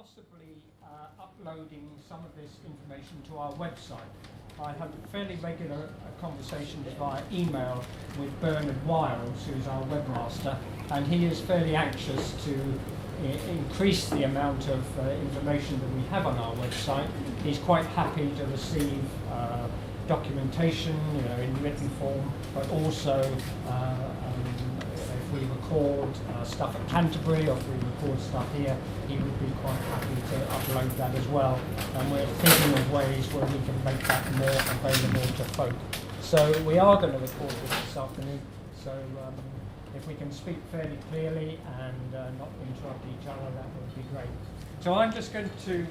possibly uploading some of this information to our website. I have fairly regular conversations via email with Bernard Wiles, who's our webmaster, and he is fairly anxious to increase the amount of information that we have on our website. He's quite happy to receive documentation, in written form, but also if we record stuff at Canterbury or if we record stuff here, he would be quite happy to upload that as well. And we're thinking of ways where we can make that more available to folk. So we are going to record this afternoon. So if we can speak fairly clearly and not interrupt each other, that would be great. So I'm just going to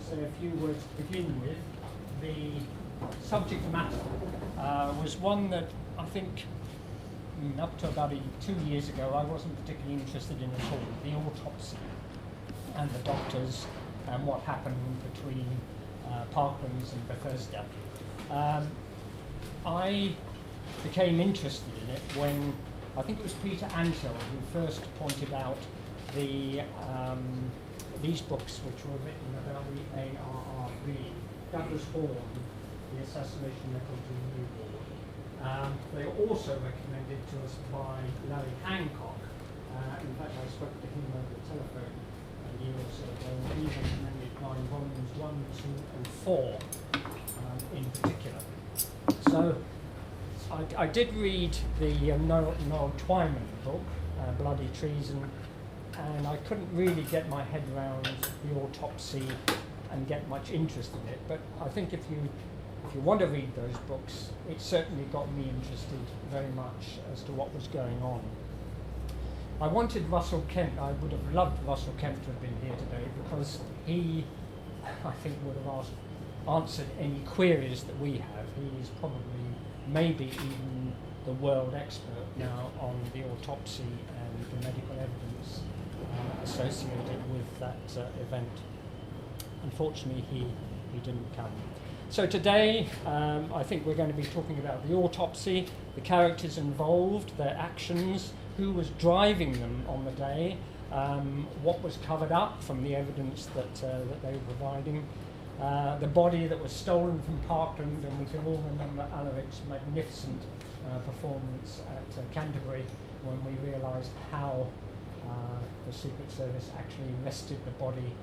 say a few words to begin with. The subject matter was one that I think up to about 2 years ago I wasn't particularly interested in at all, the autopsy and the doctors and what happened between Parklands and Bethesda. I became interested in it when I think it was Peter Ansell who first pointed out the these books which were written about the ARRB, Douglas Horne, the assassination record in Newport. They were also recommended to us by Larry Hancock. In fact, I spoke to him over the telephone a year or so ago, and he recommended mine volumes 1, 2, and 4 in particular. So I did read the Noel Twyman book, Bloody Treason, and I couldn't really get my head around the autopsy and get much interest in it. But I think if you want to read those books, it certainly got me interested very much as to what was going on. I wanted Russell Kemp, I would have loved Russell Kemp to have been here today because he, I think, would have answered any queries that we have. He is probably, maybe even the world expert now on the autopsy and the medical evidence associated with that event. Unfortunately, he didn't come. So today, I think we're going to be talking about the autopsy, the characters involved, their actions, who was driving them on the day, what was covered up from the evidence that they were providing, the body that was stolen from Parkland, and we can all remember Alaric's magnificent performance at Canterbury when we realised how the Secret Service actually wrested the body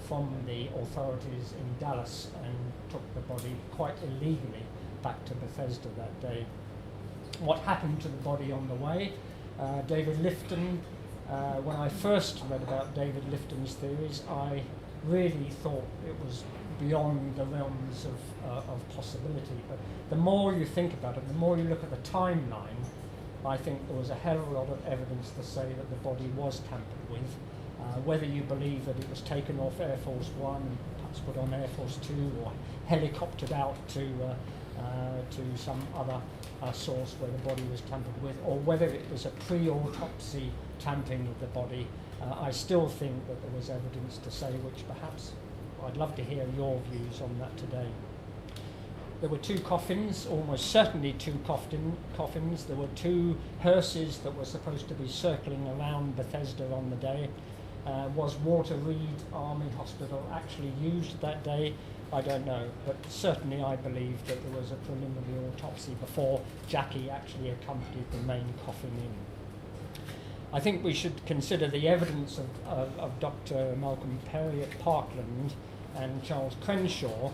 from the authorities in Dallas and took the body quite illegally back to Bethesda that day. What happened to the body on the way? David Lifton, when I first read about David Lifton's theories, I really thought it was beyond the realms of possibility. But the more you think about it, the more you look at the timeline, I think there was a hell of a lot of evidence to say that the body was tampered with. Whether you believe that it was taken off Air Force One and perhaps put on Air Force Two or helicoptered out to some other source where the body was tampered with, or whether it was a pre-autopsy tampering of the body, I still think that there was evidence to say which perhaps I'd love to hear your views on that today. There were 2 coffins, almost certainly 2 coffins. There were 2 hearses that were supposed to be circling around Bethesda on the day. Was Walter Reed Army Hospital actually used that day? I don't know, but certainly I believe that there was a preliminary autopsy before Jackie actually accompanied the main coffin in. I think we should consider the evidence of Dr. Malcolm Perry at Parkland and Charles Crenshaw.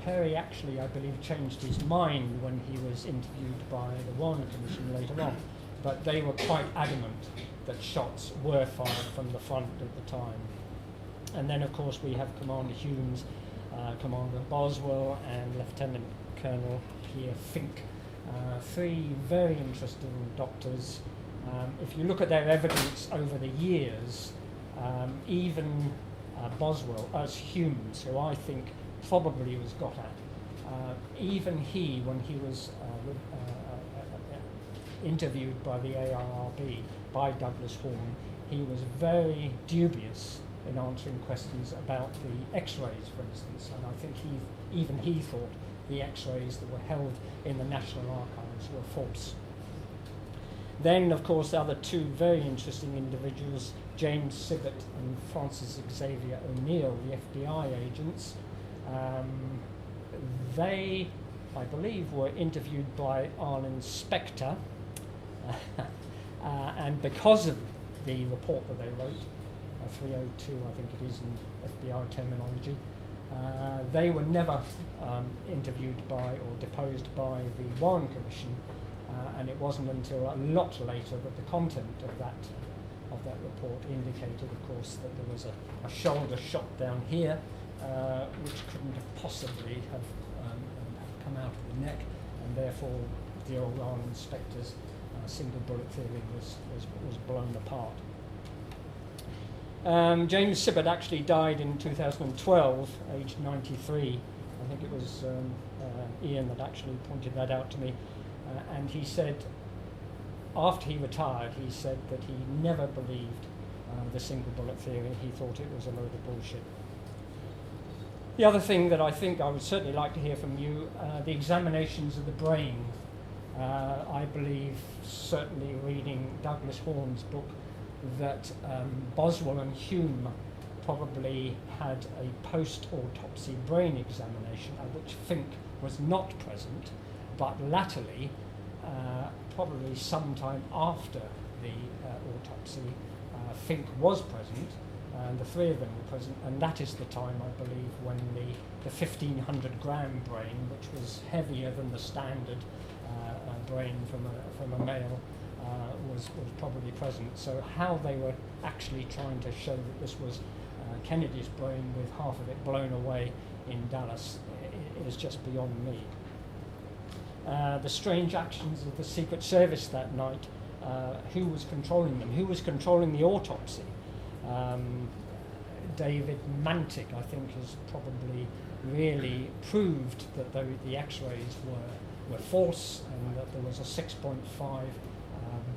Perry actually, I believe, changed his mind when he was interviewed by the Warren Commission later on, but they were quite adamant that shots were fired from the front at the time. And then, of course, we have Commander Humes, Commander Boswell, and Lieutenant Colonel Pierre Fink. 3 very interesting doctors. If you look at their evidence over the years, even Boswell, as Humes, who I think probably was got at, even he, when he was interviewed by the ARRB, by Douglas Horne, he was very dubious in answering questions about the x-rays, for instance, and I think even he thought the x-rays that were held in the National Archives were false. Then, of course, the other two very interesting individuals, James Sibbott and Francis Xavier O'Neill, the FBI agents. They, I believe, were interviewed by Arlen Specter, and because of the report that they wrote, 302, I think it is in FBI terminology, they were never interviewed by or deposed by the Warren Commission, and it wasn't until a lot later that the content of that report indicated, of course, that there was a shoulder shot down here, which couldn't have possibly have come out of the neck, and therefore the old Arlen Specter's single bullet theory was blown apart. James Sibbott actually died in 2012, aged 93. I think it was Ian that actually pointed that out to me. And he said, after he retired, he said that he never believed the single bullet theory. He thought it was a load of bullshit. The other thing that I think I would certainly like to hear from you, the examinations of the brain. I believe, certainly reading Douglas Horne's book, that Boswell and Hume probably had a post-autopsy brain examination at which Fink was not present, but latterly, probably sometime after the autopsy, Fink was present, and the three of them were present, and that is the time, I believe, when the 1,500 gram brain, which was heavier than the standard brain from a male, was probably present. So how they were actually trying to show that this was Kennedy's brain with half of it blown away in Dallas is just beyond me. The strange actions of the Secret Service that night, who was controlling them? Who was controlling the autopsy? David Mantic, I think, has probably really proved that the x-rays were false, and that there was a 6.5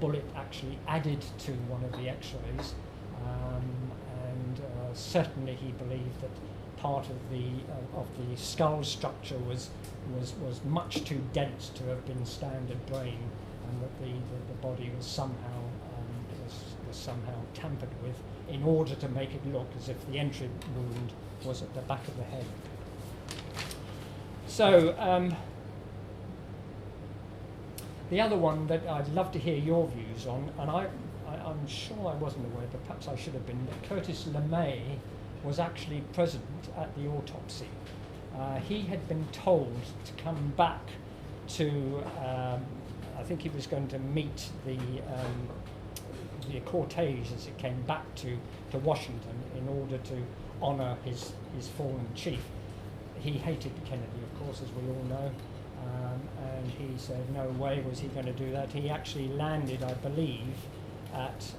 bullet actually added to one of the x-rays, and certainly he believed that part of the skull structure was much too dense to have been standard brain, and that the body was somehow tampered with in order to make it look as if the entry wound was at the back of the head. So the other one that I'd love to hear your views on, and I'm sure I wasn't aware, but perhaps I should have been, that Curtis LeMay was actually present at the autopsy. He had been told to come back to, I think he was going to meet the cortege as it came back to Washington in order to honour his fallen chief. He hated Kennedy, of course, as we all know, and he said no way was he going to do that. He actually landed, I believe, at,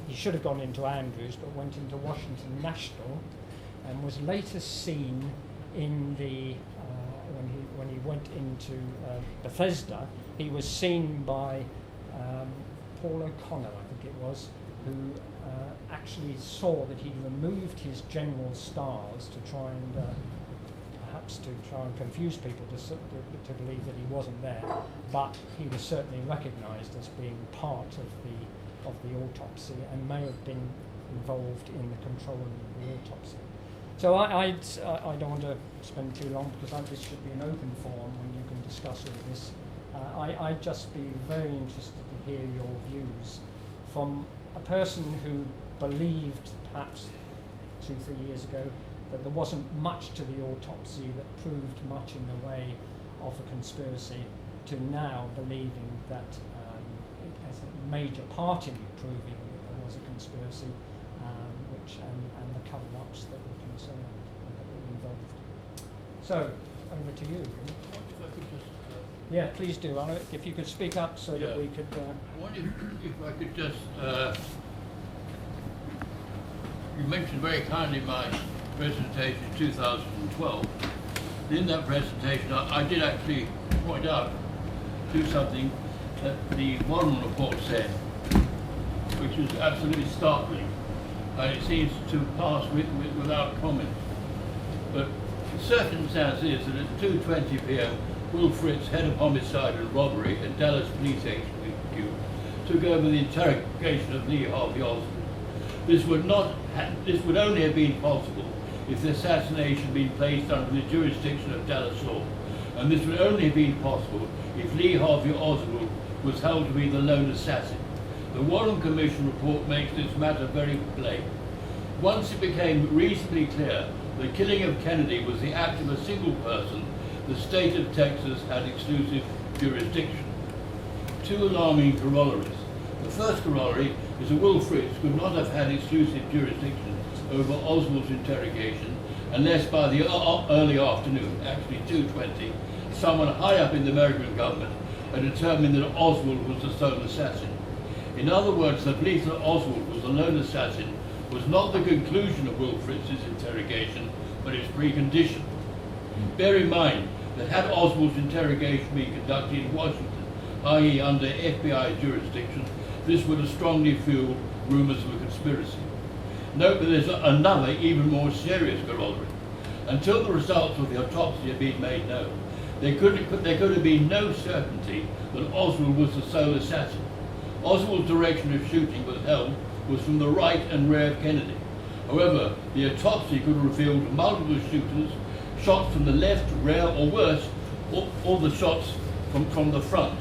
he should have gone into Andrews, but went into Washington National, and was later seen in the, when he went into Bethesda, he was seen by Paul O'Connor, I think it was, who actually saw that he removed his general stars to try and perhaps to try and confuse people to believe that he wasn't there, but he was certainly recognised as being part of the autopsy and may have been involved in the controlling of the autopsy. So I don't want to spend too long, because this should be an open forum when you can discuss all this. I'd just be very interested to hear your views from a person who believed, perhaps 2-3 years ago, that there wasn't much to the autopsy that proved much in the way of a conspiracy, to now believing that it has a major part in proving that there was a conspiracy, and the cover-ups that were concerned, that were involved. So, over to you. Yeah, please do. If you could speak up so that we could... I wonder if I could just... you mentioned very kindly my presentation in 2012. In that presentation, I did actually point out to something that the Warren report said, which is absolutely startling, and it seems to pass without comment. But the circumstance is that at 2:20 p.m, Will Fritz, head of homicide and robbery at Dallas Police HQ, took over the interrogation of Lee Harvey Oswald. This would only have been possible if the assassination had been placed under the jurisdiction of Dallas law, and this would only have been possible if Lee Harvey Oswald was held to be the lone assassin. The Warren Commission report makes this matter very plain. Once it became reasonably clear the killing of Kennedy was the act of a single person, the state of Texas had exclusive jurisdiction. Two alarming corollaries. The first corollary is that Will Fritz could not have had exclusive jurisdiction over Oswald's interrogation unless by the early afternoon, actually 2:20, someone high up in the American government had determined that Oswald was the sole assassin. In other words, the belief that Oswald was the lone assassin was not the conclusion of Will Fritz's interrogation, but its precondition. Bear in mind that had Oswald's interrogation been conducted in Washington, i.e. under FBI jurisdiction, this would have strongly fueled rumours of a conspiracy. Note that there's another, even more serious corollary. Until the results of the autopsy had been made known, there could have been no certainty that Oswald was the sole assassin. Oswald's direction of shooting was from the right and rear of Kennedy. However, the autopsy could have revealed multiple shooters, shots from the left, rear, or worse, all the shots from the front.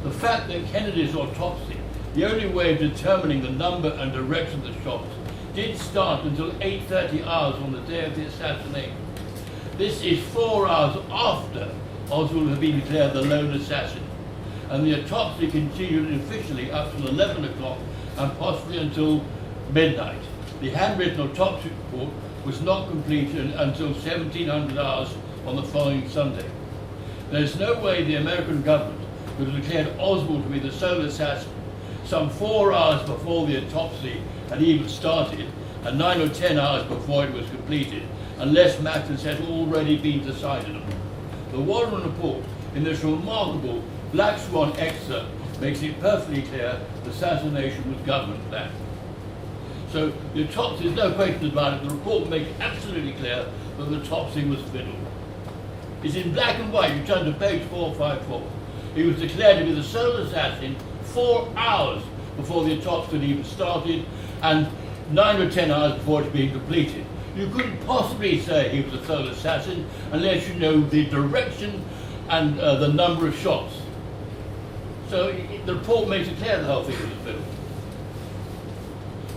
The fact that Kennedy's autopsy, the only way of determining the number and direction of the shots, did start until 8:30 hours on the day of the assassination. This is 4 hours after Oswald had been declared the lone assassin, and the autopsy continued officially up till 11 o'clock and possibly until midnight. The handwritten autopsy report was not completed until 1700 hours on the following Sunday. There is no way the American government could have declared Oswald to be the sole assassin some 4 hours before the autopsy had even started and 9 or 10 hours before it was completed, unless matters had already been decided upon. The Warren report, in this remarkable Black Swan excerpt, makes it perfectly clear the assassination was government planned. So the autopsy, there's no question about it, the report makes it absolutely clear that the autopsy was fiddled. It's in black and white, you turn to page 454. He was declared to be the sole assassin 4 hours before the autopsy had even started and 9 or 10 hours before it had been completed. You couldn't possibly say he was the sole assassin unless you know the direction and the number of shots. So the report makes it clear the whole thing was a fiddle.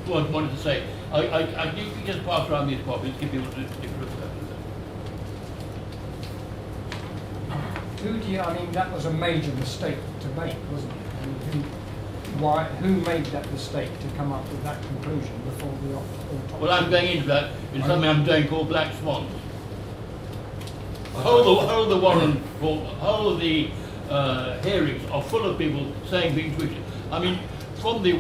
What I wanted to say, you can just pass around these copies, give people a different look at I mean, that was a major mistake to make, wasn't it? And who made that mistake to come up with that conclusion before the autopsy? Well, I'm going into that in something I'm doing called Black Swans. The whole of the Warren report, the whole of the hearings are full of people saying things which, I mean, from the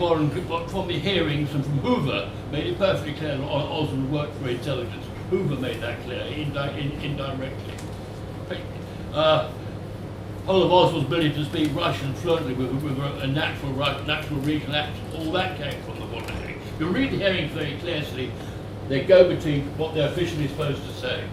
hearings and from Hoover made it perfectly clear that Oswald worked for intelligence. Hoover made that clear indirectly. Whole of Oswald's ability to speak Russian fluently with a natural regional accent, all that came from the Warren hearing. You read the hearings very clearly, they go between what they're officially supposed to say.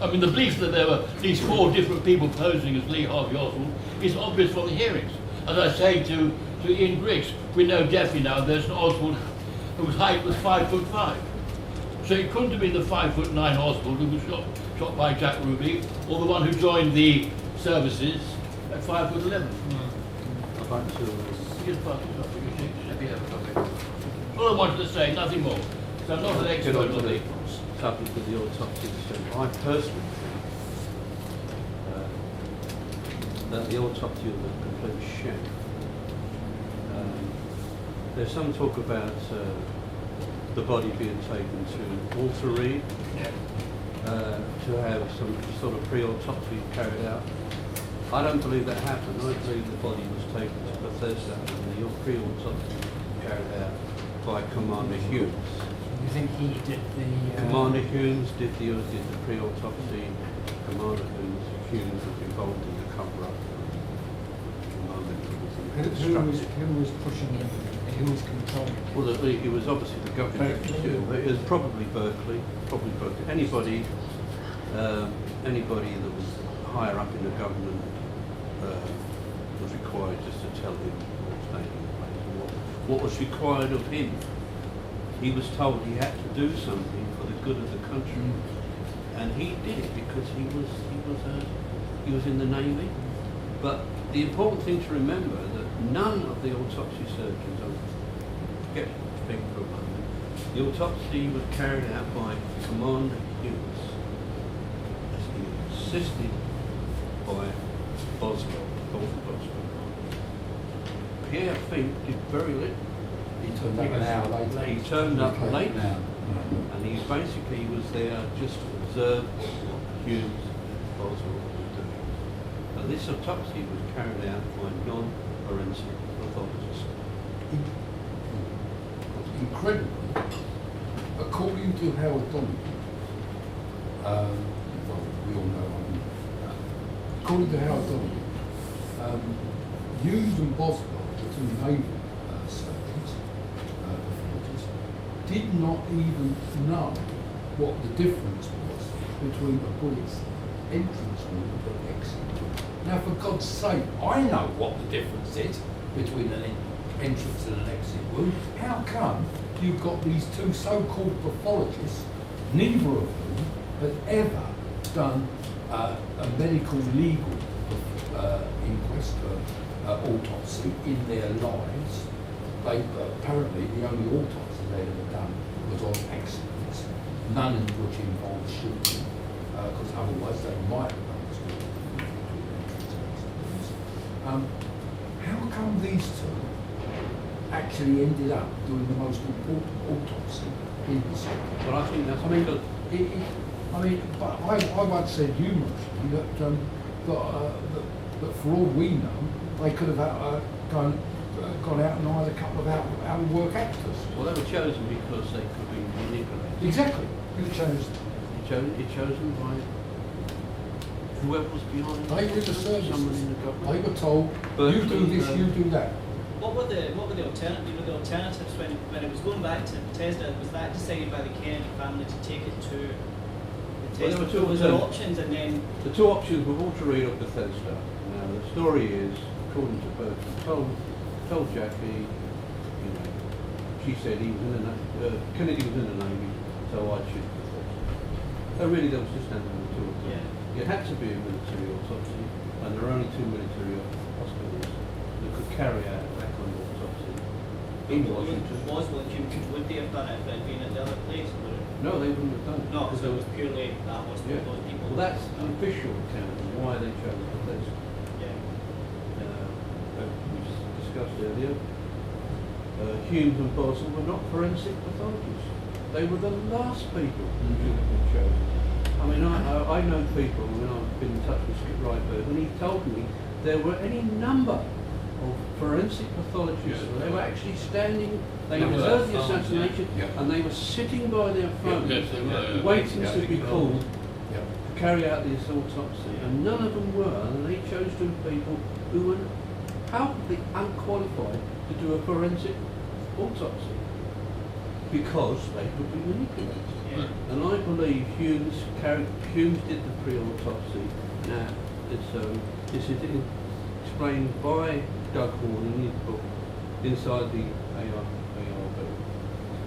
I mean, the belief that there were these 4 different people posing as Lee Harvey Oswald is obvious from the hearings. As I say to Ian Griggs, we know definitely now there's an Oswald whose height was 5'5". So it couldn't have been the 5'9" Oswald who was shot by Jack Ruby, or the one who joined the services at 5'11". All I wanted to say, nothing more. So I'm not an expert on the subject of the autopsy. I personally think that the autopsy was a complete sham. There's some talk about the body being taken to Walter Reed to have some sort of pre-autopsy carried out. I don't believe that happened. I believe the body was taken to Bethesda and the pre-autopsy carried out by Commander Humes. You think he did the... Commander Humes did the pre-autopsy. Commander Humes was involved in the cover-up. Who was pushing him? Who was controlling him? Well, it was obviously the government. It was probably Berkeley. Anybody that was higher up in the government was required just to tell him what was taking place and what was required of him. He was told he had to do something for the good of the country, and he did it because he was in the Navy. But the important thing to remember that none of the autopsy surgeons, I'll get to speak for a moment, the autopsy was carried out by Commander Hughes, assisted by Boswell, Dr. Boswell. Pierre Fink did very little. He turned up an hour later. He turned up late, now. and he basically was there just to observe what Hughes Boswell was doing. And this autopsy was carried out by non-forensic pathologists. Incredibly, according to Howard Donoghue, well, we all know him. According to Howard Donoghue, Hughes and Boswell, the two Navy surgeons, pathologists, did not even know what the difference was between a bullet's entrance wound and exit wound. Now, for God's sake, I know what the difference is between an entrance and an exit wound. How come you've got these two so-called pathologists, neither of whom has ever done a medical legal inquest or autopsy in their lives? They apparently the only autopsy they'd ever done was on accidents, none of which involved shooting, because otherwise they might have done this between entrance and exit wounds. How come these two actually ended up doing the most important autopsy in history? But I think that's But I once said humorously that for all we know, they could have gone out and hired a couple of out of work actors. well, they were chosen because they could be manipulated. Exactly. Who chose? It chosen by whoever was behind. They were the services. Someone in the government. They were told, you do this, you do that. What were the alternatives when it was going back to Bethesda? Was that decided by the Kennedy family to take it to Bethesda? Well, there were two was there options, and then the two options were Walter Reed or Bethesda. Now the story is, according to Bertrand, told Jackie, you know, she said he was in the Kennedy was in the Navy, so I'd shoot Bethesda. So really, there was just the two of them. Yeah. It had to be a military autopsy, and there are only two military hospitals that could carry out that kind of autopsy in Washington. Would they have done it if it had been at the other place? Would it? No, they wouldn't have done it. No, because it was purely that hospital, Yeah. those people. Well, that's an official account of why they chose Bethesda. Yeah. We discussed earlier, Humes and Boswell were not forensic pathologists. They were the last people who should have been chosen. I mean, I know people, when I've been in touch with Skip Ryberg, and he told me there were any number of forensic pathologists. Yeah. They were actually standing, they observed the assassination, and they were sitting by their phones, Yes, they were. waiting to be called Yeah. to carry out this autopsy, and none of them were, and they chose two people who were palpably unqualified to do a forensic autopsy because they could be manipulated. Yeah. And I believe Humes did the pre-autopsy. Now, this is explained by Doug Horn in his book, Inside the ARB,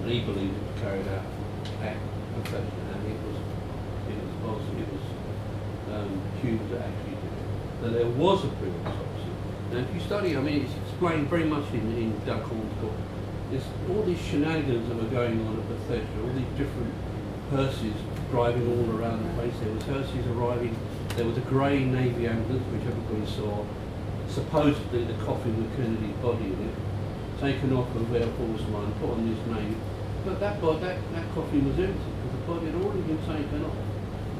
and he believes it was carried out at Bethesda, and it was Humes that actually did it. So there was a pre-autopsy. Now, if you study, I mean, it's explained very much in Doug Horn's book. There's all these shenanigans that were going on at Bethesda, all these different hearses driving all around the place. There was hearses arriving. There was a grey Navy ambulance, which everybody saw. Supposedly the coffin with Kennedy's body in it, taken off of Air Force One, put on this name. But that coffin was empty because the body had already been taken off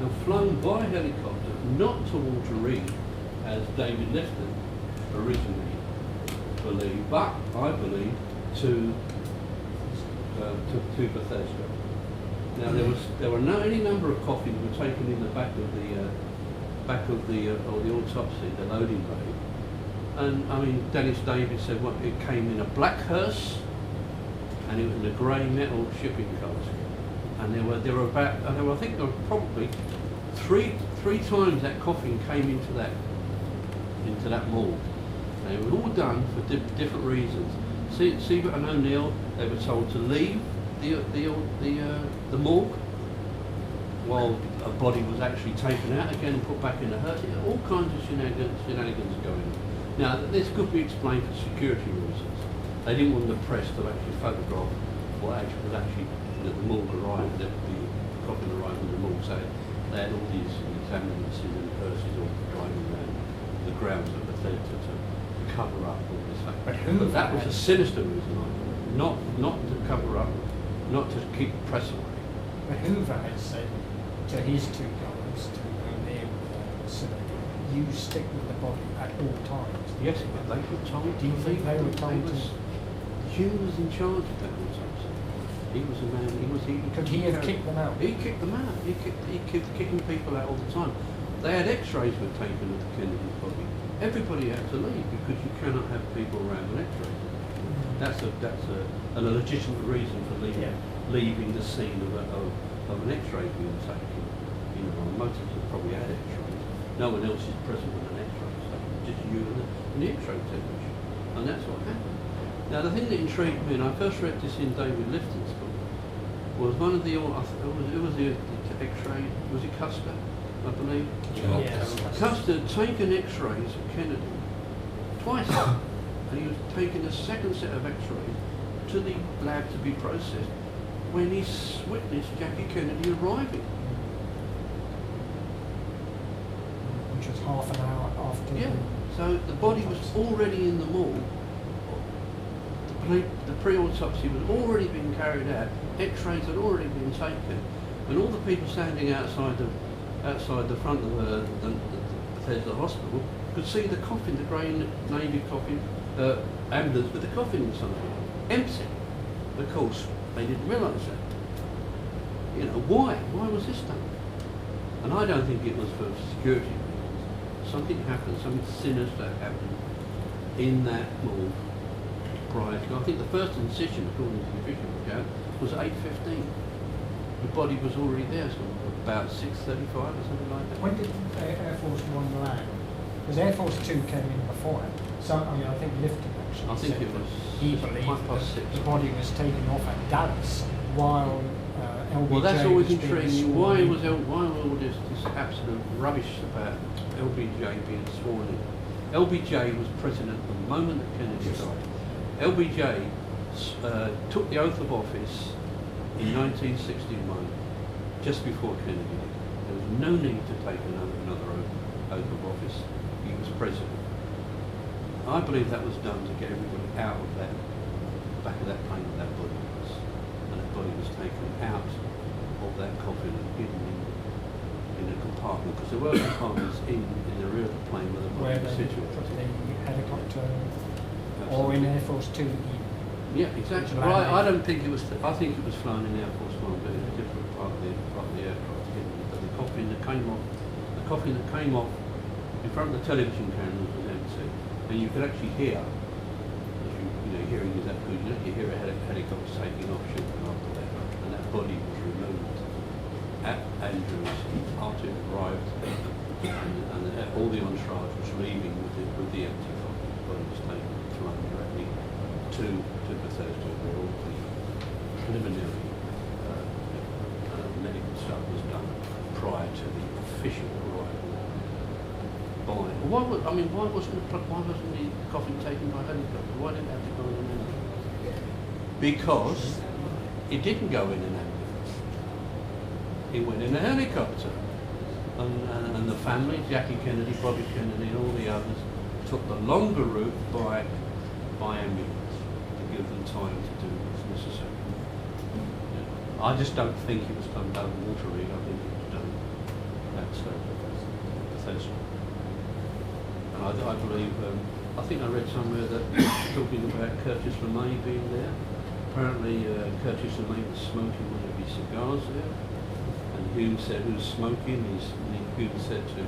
and flown by helicopter, not to Walter Reed, as David Lifton originally believed, but I believe to Bethesda. Now there were any number of coffins were taken in the back of the autopsy, the loading bay, and I mean Dennis Davis said it came in a black hearse, and it was in a grey metal shipping casket, and there were I think there were probably three times that coffin came into that morgue. And it was all done for different reasons. Siebert and O'Neill, they were told to leave the morgue while a body was actually taken out again and put back in the hut. All kinds of shenanigans going on. Now, this could be explained for security reasons. They didn't want the press to actually photograph what actually was actually that the morgue arrived, that the coffin arrived in the morgue. So they had all these examiners and purses all driving around the grounds of Bethesda to cover up all this fact. But that was a sinister reason, not to cover up, not to keep the press away. But Hoover had said to his two guys, to O'Neill and Simmons, you stick with the body at all times. Yes, but they were told. Do you think they were told to? Hugh was in charge of that autopsy. He was a man. Could he have kicked them out? He kicked them out. He kept kicking people out all the time. They had X-rays were taken of the Kennedy body. Everybody had to leave because you cannot have people around with X-rays. That's a legitimate reason for leaving the scene of an X-ray being taken. You know, most of them probably had X-rays. No one else is present with an X-ray, so just you and the X-ray technician, and that's what happened. Now, the thing that intrigued me, and I first read this in David Lifton's book, was one of the it was the X-ray. Was it Custer, I believe? Yes. Custer had taken X-rays of Kennedy twice, and he was taking a second set of X-rays to the lab to be processed when he witnessed Jackie Kennedy arriving. Which was half an hour after. Yeah. So the body was already in the morgue. The pre-autopsy was already being carried out. X-rays had already been taken, and all the people standing outside the front of the Bethesda hospital could see the coffin, the grey navy coffin, ambulance with the coffin inside it, empty. Of course, they didn't realise that. You know, why? Why was this done? And I don't think it was for security reasons. Something happened, something sinister happened in that morgue prior to. I think the first incision, according to the official account, was at 8:15. The body was already there, so about 6:35 or something like that. When did Air Force One land? Because Air Force Two came in before it. So I think Lifton actually. I think said it was he believed 6:05. that the body was taken off at Dallas while LBJ Well, that's always was being intriguing. sworn in. Why all this absolute rubbish about LBJ being sworn in? LBJ was president the moment that Kennedy died. LBJ took the oath of office in 1961, just before Kennedy did. There was no need to take another oath of office. He was president. I believe that was done to get everybody out of that back of that plane where that body was, and that body was taken out of that coffin and hidden in a compartment, because there were compartments in the rear of the plane where the body Where was they situated. put the helicopter, or Absolutely. in Air Force Two. Yeah, exactly. Well, I don't think it was. I think it was flown in Air Force One, but in a different part of the aircraft. But the coffin that came off in front of the television cameras was empty, and you could actually hear. You know, hearing is that good. You actually hear a helicopter taking off, shooting after that, and that body was removed at Andrews after it arrived, and all the entourage was leaving with the empty coffin. The body was taken and flown directly to Bethesda, where all the preliminary medical stuff was done prior to the official arrival by. Why wasn't the coffin taken by helicopter? Why didn't it have to go in an ambulance? Because it didn't go in an ambulance. It went in a helicopter, and the family, Jackie Kennedy, Bobby Kennedy, and all the others, took the longer route by ambulance to give them time to do what's necessary. Yeah. I just don't think it was done down Water Reed. I think it was done at Bethesda. And I believe, I think I read somewhere that talking about Curtis LeMay being there. Apparently Curtis LeMay was smoking one of his cigars there, and Hume said, "Who's smoking?" And Hume said to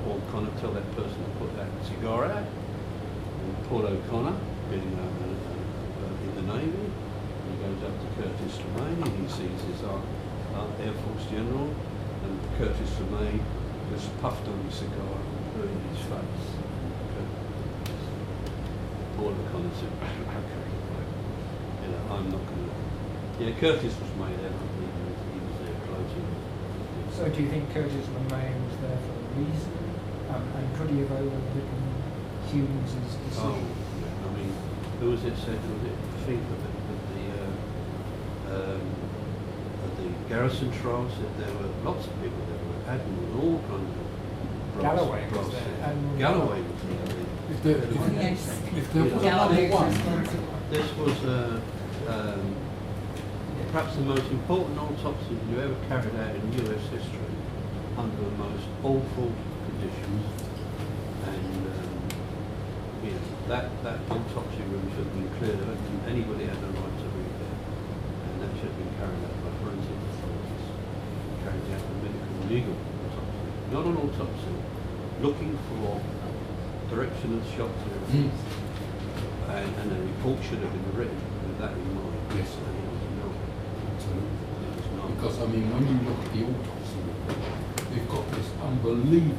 O'Connor, "Tell that person to put that cigar out." And Paul O'Connor, being in the Navy, he goes up to Curtis LeMay and he sees his Air Force General, and Curtis LeMay just puffed on his cigar and blew in his face. more the kind of said, okay, right. You know, I'm not going to. Yeah, Curtis was made out. He was there floating. So do you think Curtis LeMay was there for a reason? And could he have overridden Humes' decision? Oh, yeah. I mean, who was it said? Was it Fink of it? At the Garrison trial said there were lots of people there were Admiral and all kinds of Galloway was there. And Galloway was there. If there was Galloway another one, This was perhaps the most important autopsy you ever carried out in US history under the most awful conditions. And you know, that autopsy room should have been cleared. I don't think anybody had the right to read there. And that should have been carried out by forensic authorities, carried out a medical legal autopsy. Not an autopsy, looking for direction of the shot theory. And a report should have been written with that in mind. Yes. And it was not. absolutely. It was not. Because I mean, when you look at the autopsy report, they've got this unbelievable.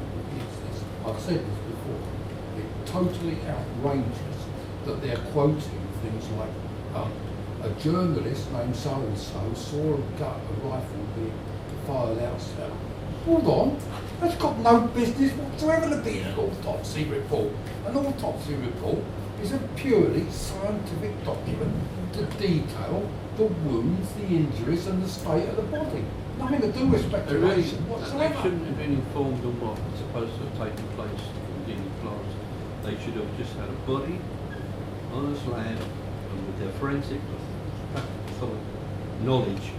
I've said this before. It's totally outrageous that they're quoting things like a journalist named so and so saw a gut, a rifle being fired outside. Hold on, that's got no business whatsoever to be in an autopsy report. An autopsy report is a purely scientific document to detail the wounds, the injuries and the state of the body. Nothing to do with speculation They whatsoever. shouldn't have been informed on what was supposed to have taken place in Guinea Florence. They should have just had a body on a slab and with their forensic sort of knowledge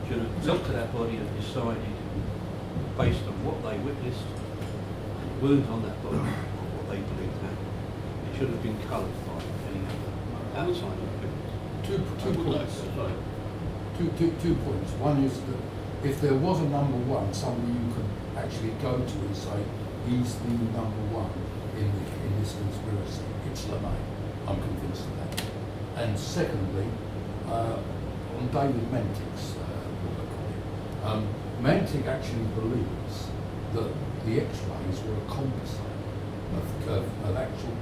should have looked at that body and decided based on what they witnessed and the wounds on that body or what they believed happened. It should have been coloured by any other outside opinions. Two points. Sorry. Two points. One is that if there was a number one, somebody you could actually go to and say, he's the number one in this conspiracy, it's LeMay. I'm convinced of that. And secondly, on David Mentic's book, Mentic actually believes that the X-rays were a composite of actual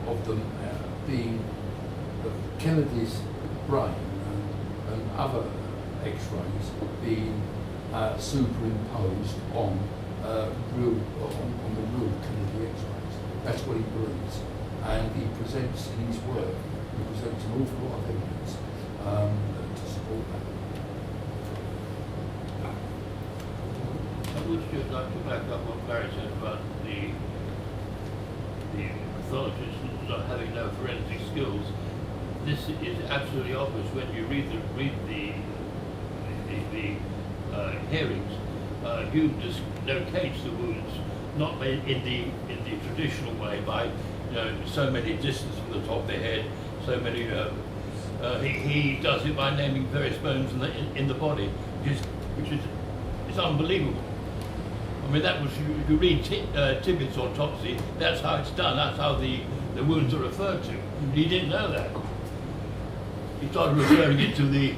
of them being of Kennedy's brain and other X-rays being superimposed on the real Kennedy X-rays. That's what he believes, and he presents in his work. He presents an awful lot of evidence to support that. I would just like to back up what Barry said about the authorities not having no forensic skills. This is absolutely obvious when you read the hearings. Hume just locates the wounds, not in the traditional way by so many distance from the top of the head, so many. He does it by naming various bones in the body, which is unbelievable. I mean, that was you read Tibbetts' autopsy. That's how it's done. That's how the wounds are referred to. He didn't know that. He started referring it to the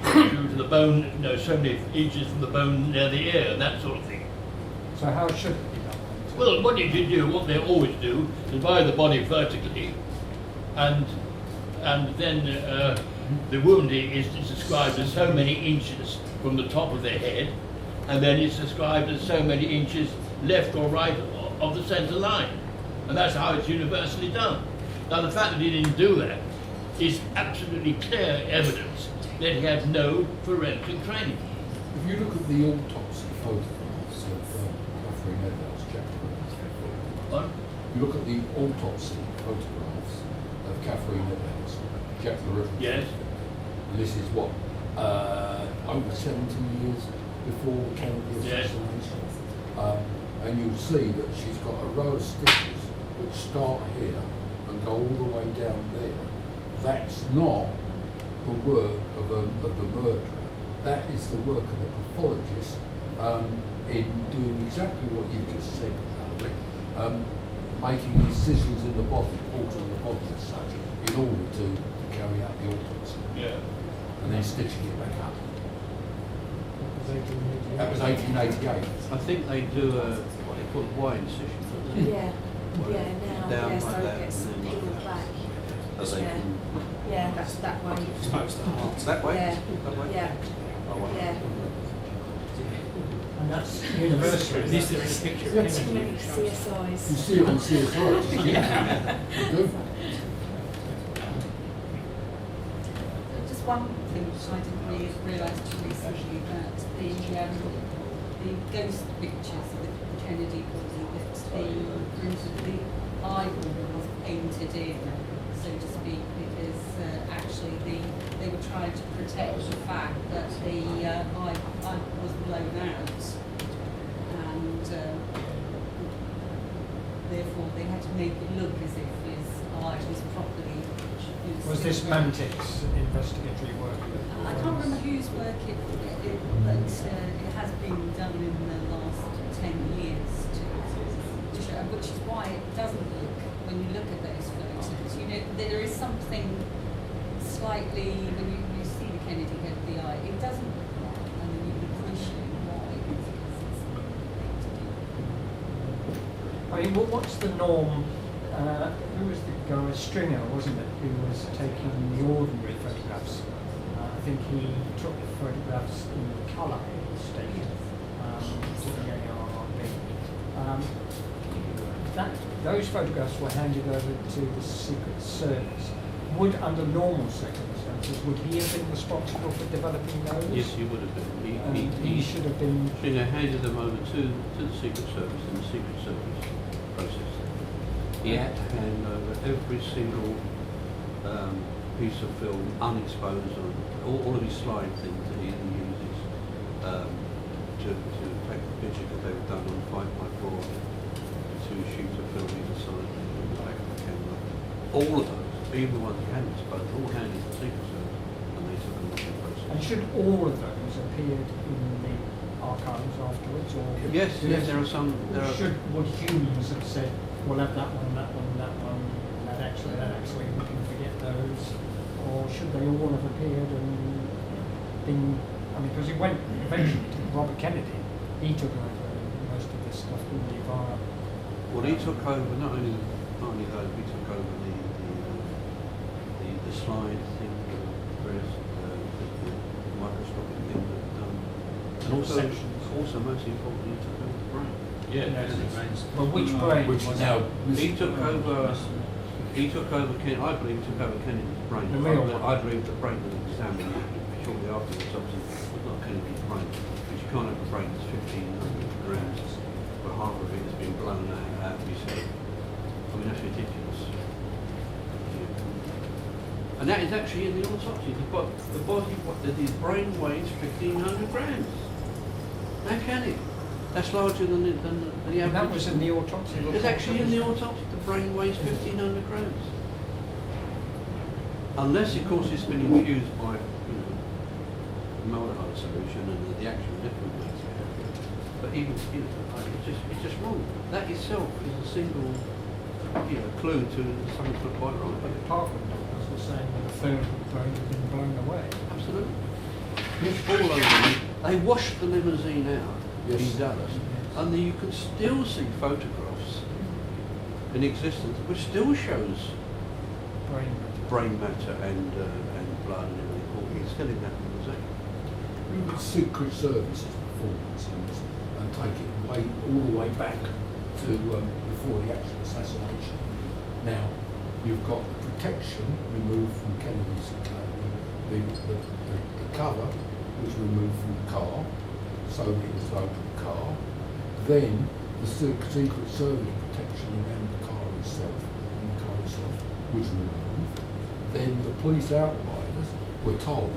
bone, so many inches from the bone near the ear and that sort of thing. So how should it be done? Well, what you do, what they always do, is lie the body vertically, and then the wound is described as so many inches from the top of the head, and then it's described as so many inches left or right of the centre line, and that's how it's universally done. Now, the fact that he didn't do that is absolutely clear evidence that he had no forensic training. If you look at the autopsy photographs of Catherine Edwards, Jack the What? You look at the autopsy photographs of Catherine Edwards, Jack the Ripper. Yes. And this is what, over 70 years before the Kennedy Yes. assassination. And you'll see that she's got a row of stitches which start here and go all the way down there. That's not the work of the murderer. That is the work of the pathologist in doing exactly what you just said, making incisions in the body, altering the body as such, in order to carry out the autopsy. Yeah. And then stitching it back up. That was 1888. I think they do what they call a Y incision. Don't they? Yeah. where Yeah, it's now, down yeah, so like it that gets and then like peeled that. back. So they Yeah. can, Yeah, that's that way. Exposed to the heart. that way? Yeah. That way? Yeah, Oh, well. yeah. And that's universal. At least there is a picture of Too him. many You CSIs. see it on CSI. Yeah. You do. Just one thing which I didn't really realise until recently, that the ghost pictures of the Kennedy body, that the eyeball was painted in, so to speak, because actually they were trying to protect the fact that the eye was blown out, and therefore they had to make it look as if his eye was properly. Was this Mantic's investigatory work? I can't remember whose work but it has been done in the last 10 years to show, which is why it doesn't look, when you look at those photos, you know, there is something slightly, when you see the Kennedy head of the eye, it doesn't look right, and then you can appreciate why, because it's I mean, what's the norm? Who was the guy? Stringer, wasn't it? Who was taking the ordinary photographs? I think he took the photographs in colour state to the ARRB. Those photographs were handed over to the Secret Service. Would, under normal circumstances, would he have been responsible for developing those? Yes, he would have been. He should have been. Stringer handed them over to the Secret Service, and the Secret Service processed them. He had to hand over every single piece of film, unexposed, or all of his slide things that he uses to take the picture, because they were done on 5x4 to shoot a film either side on the back of the camera. All of those, even the ones he hadn't exposed, all handed to the Secret Service, and they took them off the process. And should all of those appeared in the archives afterwards, or Yes, there are some. would humans have said, we'll have that one, that one, that one, that actually we can forget those, or should they all have appeared and been? I mean, because it went eventually to Robert Kennedy. He took over most of this stuff, didn't he? Via Well, he took over not only those, he took over the slide thing, the various the microscopic thing that and also most importantly, he took over the brain. Well, which brain? Which is now He took over. I believe he took over Kennedy's brain. The real one. I believe the brain was examined shortly afterwards. Obviously, was not Kennedy's brain, because you can't have a brain that's 1,500 grams, but half of it has been blown out of his head. I mean, that's ridiculous. Yeah. And that is actually in the autopsy. The body, his brain weighs 1,500 grams. How can it? That's larger than the average. And that was in the autopsy report. It's actually in the autopsy. The brain weighs 1,500 grams. Unless, of course, it's been infused by, formaldehyde solution and the actual liquid makes it heavier. But even, it's just wrong. That itself is a single, clue to something's not quite right. But the department doctors were saying that a third of the brain had been blown away. Absolutely. All over. They washed the limousine out in Dallas, and you can still see photographs in existence which still shows brain matter and blood and everything. It's still in that limousine. Look at Secret Service's performance in this and take it all the way back to before the actual assassination. Now, you've got protection removed from Kennedy's the cover was removed from the car, so it was an open car. Then the Secret Service protection around the car itself was removed. Then the police outriders were told,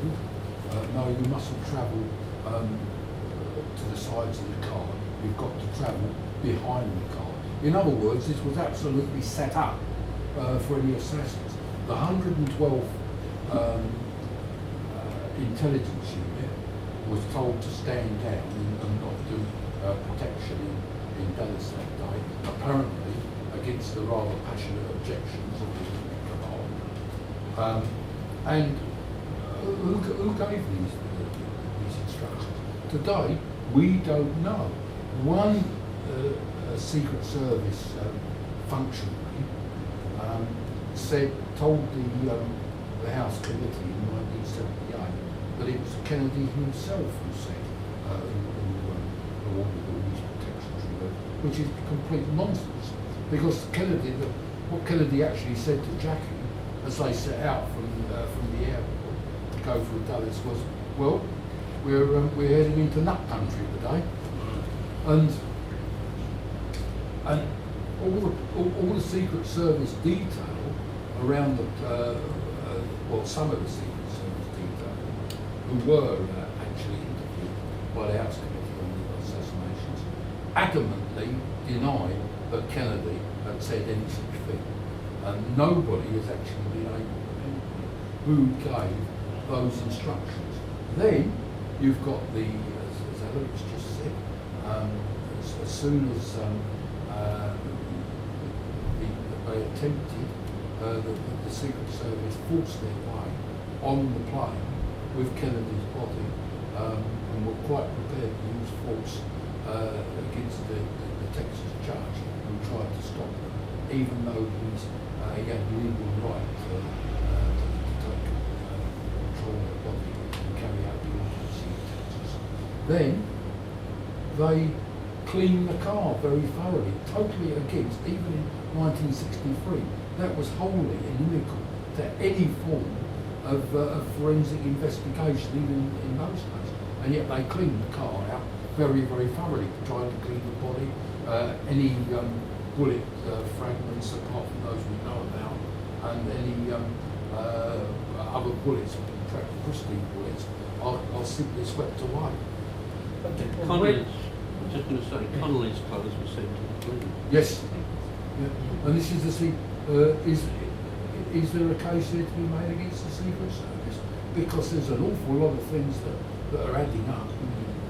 no, you mustn't travel to the sides of the car. You've got to travel behind the car. In other words, this was absolutely set up for any assassins. The 112 intelligence unit was told to stand down and not do protection in Dallas that day, apparently against the rather passionate objections of the command. And who gave these instructions? Today, we don't know. One Secret Service functionary, told the House Committee in 1978 that it was Kennedy himself who said who ordered all these protections removed, which is complete nonsense. Because what Kennedy actually said to Jackie as they set out from the airport to go for Dulles was, well, we're heading into nut country today, and all the Secret Service detail around some of the Secret Service detail who were actually interviewed by the House Committee on the assassinations adamantly denied that Kennedy had said any such thing, and nobody has actually been able to pinpoint who gave those instructions. Then you've got as Alex just said, as soon as they attempted, the Secret Service forced their way on the plane with Kennedy's body, and were quite prepared to use force against the Texas judge who tried to stop them, even though he had legal right to take control of the body and carry out the autopsy in Texas. Then they cleaned the car very thoroughly, totally against, even in 1963, that was wholly inimical to any form of forensic investigation, even in those days. And yet they cleaned the car out very, very thoroughly, trying to clean the body, any bullet fragments apart from those we know about, and any other bullets, pristine bullets, are simply swept away. Connolly's, I'm just going to say, Connolly's clothes were sent to the Queen. Yes. Yeah. And this is the is there a case here to be made against the Secret Service? Because there's an awful lot of things that are adding up.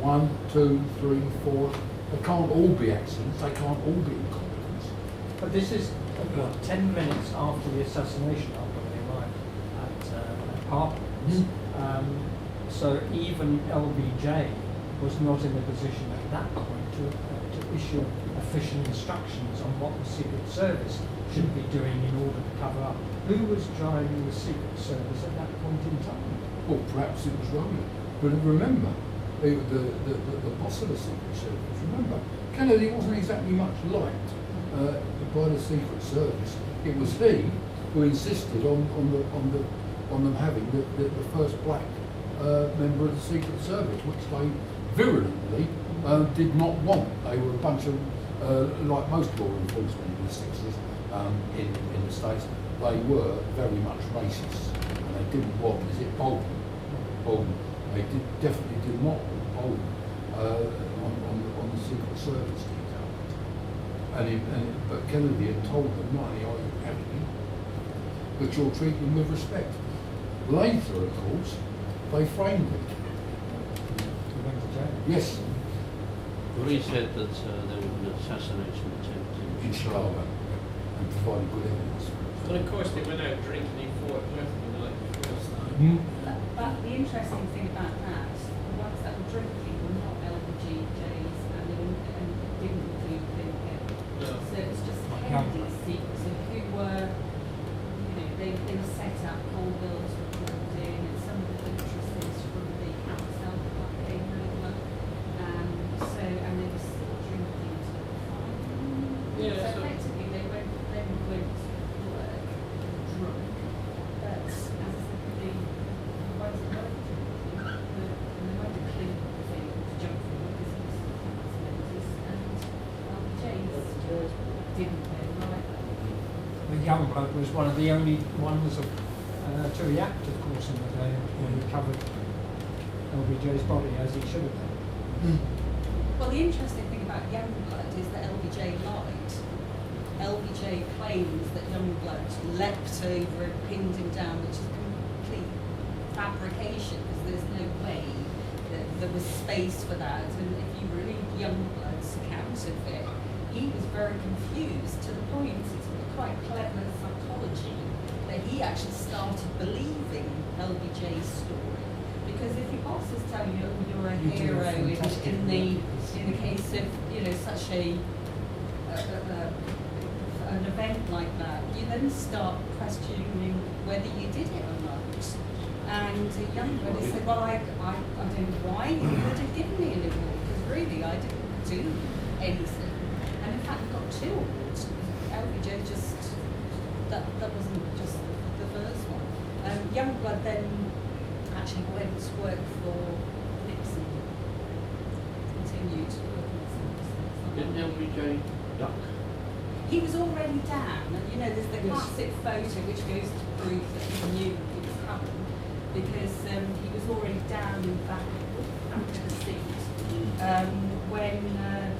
1, 2, 3, 4. They can't all be accidents. They can't all be incompetence. But this is 10 minutes after the assassination, after they arrived at Parklands. So even LBJ was not in a position at that point to issue official instructions on what the Secret Service should be doing in order to cover up. Who was driving the Secret Service at that point in time? Well, perhaps it was Rowley. But remember, the boss of the Secret Service, remember, Kennedy wasn't exactly much liked by the Secret Service. It was he who insisted on them having the first black member of the Secret Service, which they virulently did not want. They were a bunch of, like most law enforcement in the 60s in the States, they were very much racist, and they didn't want, Bolton. They definitely did not want Bolton on the Secret Service detail. But Kennedy had told them, not only are you having, but you'll treat them with respect. Later, of course, they framed him. Yes. Well, he said that there was an assassination attempt In Chicago, and provided good evidence. But of course they went out drinking in Fort Worth the night before. But the interesting thing about that, the ones that were drinking were not LBGJs and didn't include Lincoln. No. So it was just Kennedy's secrets of who were, they were set up, call bills recording, and some of the addresses from the carousel that came over. And they were still drinking till 5. Yeah, So so- effectively they went to work drunk. But as I said, the ones that weren't drinking, and they weren't clean things, junk food, because it was and LBJs didn't know either. The young bloke was one of the only ones to react, of course, in the day when he covered LBJ's body, as he should have done. Well, the interesting thing about Youngblood is that LBJ lied. LBJ claims that Youngblood leapt over and pinned him down, which is complete fabrication, because there's no way that there was space for that. And if you read Youngblood's account of it, he was very confused, to the point, it's quite clever psychology, that he actually started believing LBJ's story. Because if your boss is telling you you're a hero in the case of such a an event like that, you then start questioning whether you did it or not. And Youngblood said, well, I don't know why you would have given me an award, because really I didn't do anything. And in fact, I got 2 awards. LBJ just, that wasn't just the first one. Youngblood then actually went to work for Nixon. Continued working for Didn't LBJ duck? He was already down, and you know, there's the classic photo which goes to prove that he knew it was coming, because he was already down in the back of the seat when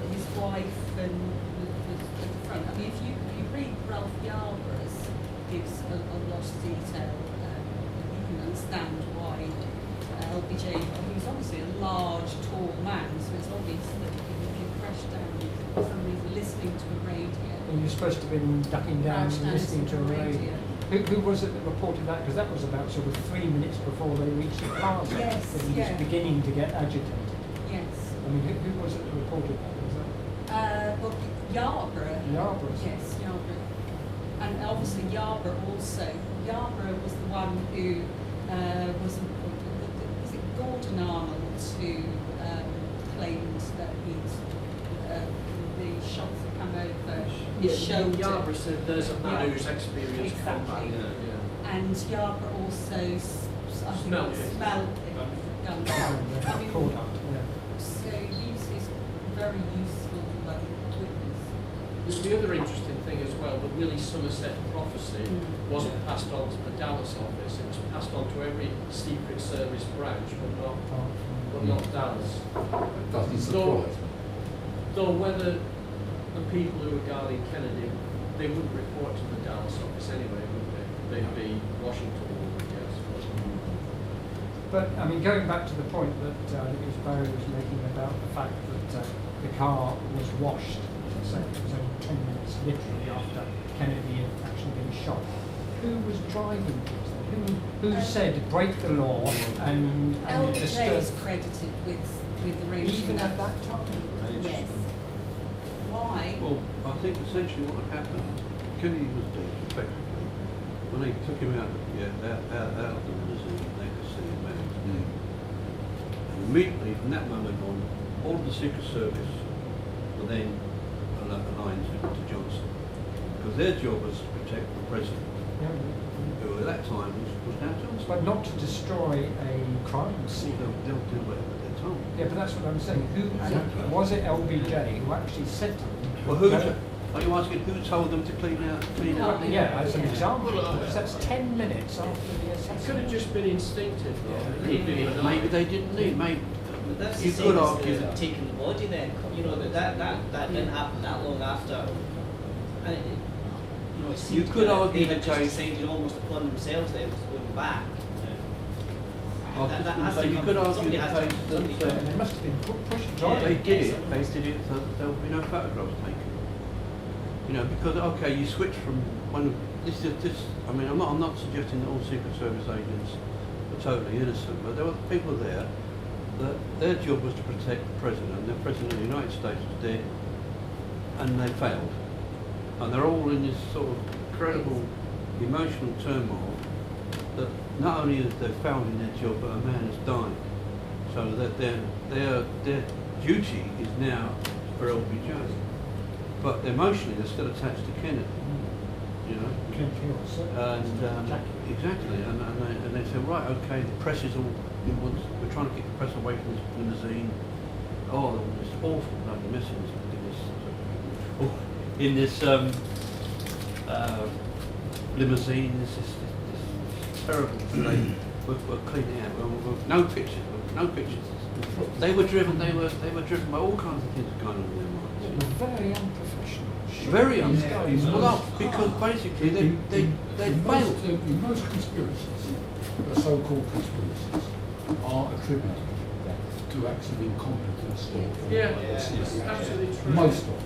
his wife was at the front. I mean, if you read Ralph Yarborough's, gives a lot of detail, you can understand why LBJ, he was obviously a large, tall man, so it's obvious that he crashed down for some reason listening to a radio. And you're supposed to have been ducking down Crouched and down listening to a radio. Who was it that reported that? Because that was about sort of 3 minutes before they reached the plaza. Yes, that he was yeah. beginning to get agitated. Yes. I mean, who was it that reported that? Was that Well, Yarborough. Yarborough? Yes, Yarborough. And obviously Yarborough also. Yarborough was the one who was it Gordon Arnold who claimed that the shots had come over his shoulder. Yarborough said there's a man Yeah. who's experienced combat. Exactly. And Yarborough also Smelled it. smelled it. I mean, called up? Yeah. so he's very useful witness. The other interesting thing as well, the Willie Somerset prophecy wasn't passed on to the Dallas office, it was passed on to every Secret Service branch, but not Dallas. It doesn't surprise me. Though whether the people who were guarding Kennedy, they wouldn't report to the Dallas office anyway, would they? They'd be Washington, I guess. But I mean, going back to the point that I think it was Barry was making about the fact that the car was washed, so it was only 10 minutes literally after Kennedy had actually been shot. Who was driving things then? Who said break the law and LBJ disturb? is credited with arranging Even at that time? Yes. Why? Well, I think essentially what happened, Kennedy was dead, effectively. When they took him out of the limousine, they could see him out. And immediately, from that moment on, all of the Secret Service were then aligned to Johnson. Because their job was to protect the president, who at that time was now Johnson. But not to destroy a crime scene. They'll do whatever they're told. Yeah, but that's what I'm saying. Who was it? LBJ who actually said to them? Well, are you asking who told them to clean out? Yeah, as an example. Well, Because that's 10 minutes after the It could have assassination. just been instinctive, though. He didn't even know. Maybe they didn't need. Maybe But that's you the could same argue as that. taking the body then. You know, that didn't happen that long after. And it, you know, it seemed You to could be that argue they had the just case. decided almost upon themselves that it was going back. I was That just has going to say, to you come- could argue somebody the has to- case somebody that And they must have been pushed Yeah. driving. they did it so that there would be no photographs taken. You know, because okay, you switch from one. This. I mean, I'm not suggesting that all Secret Service agents were totally innocent, but there were people there that their job was to protect the president. The president of the United States was dead, and they failed. And they're all in this sort of incredible emotional turmoil that not only have they failed in their job, but a man has died. So that their duty is now for LBJ. But emotionally, they're still attached to Kennedy, you know. Clint Hill, certainly. And exactly, and they say, right, okay, the press is all. We're trying to keep the press away from this limousine. Oh, this awful bloody message in this limousine. This terrible thing. We're cleaning out. No pictures. No pictures. They were driven. They were driven by all kinds of things going on in their minds. They're very unprofessional. Very These unprofessional. guys- Well, because basically they failed. In most conspiracies, the so-called conspiracies, are attributed to acts of incompetence or Yeah, malicious. it's absolutely true. Most of them.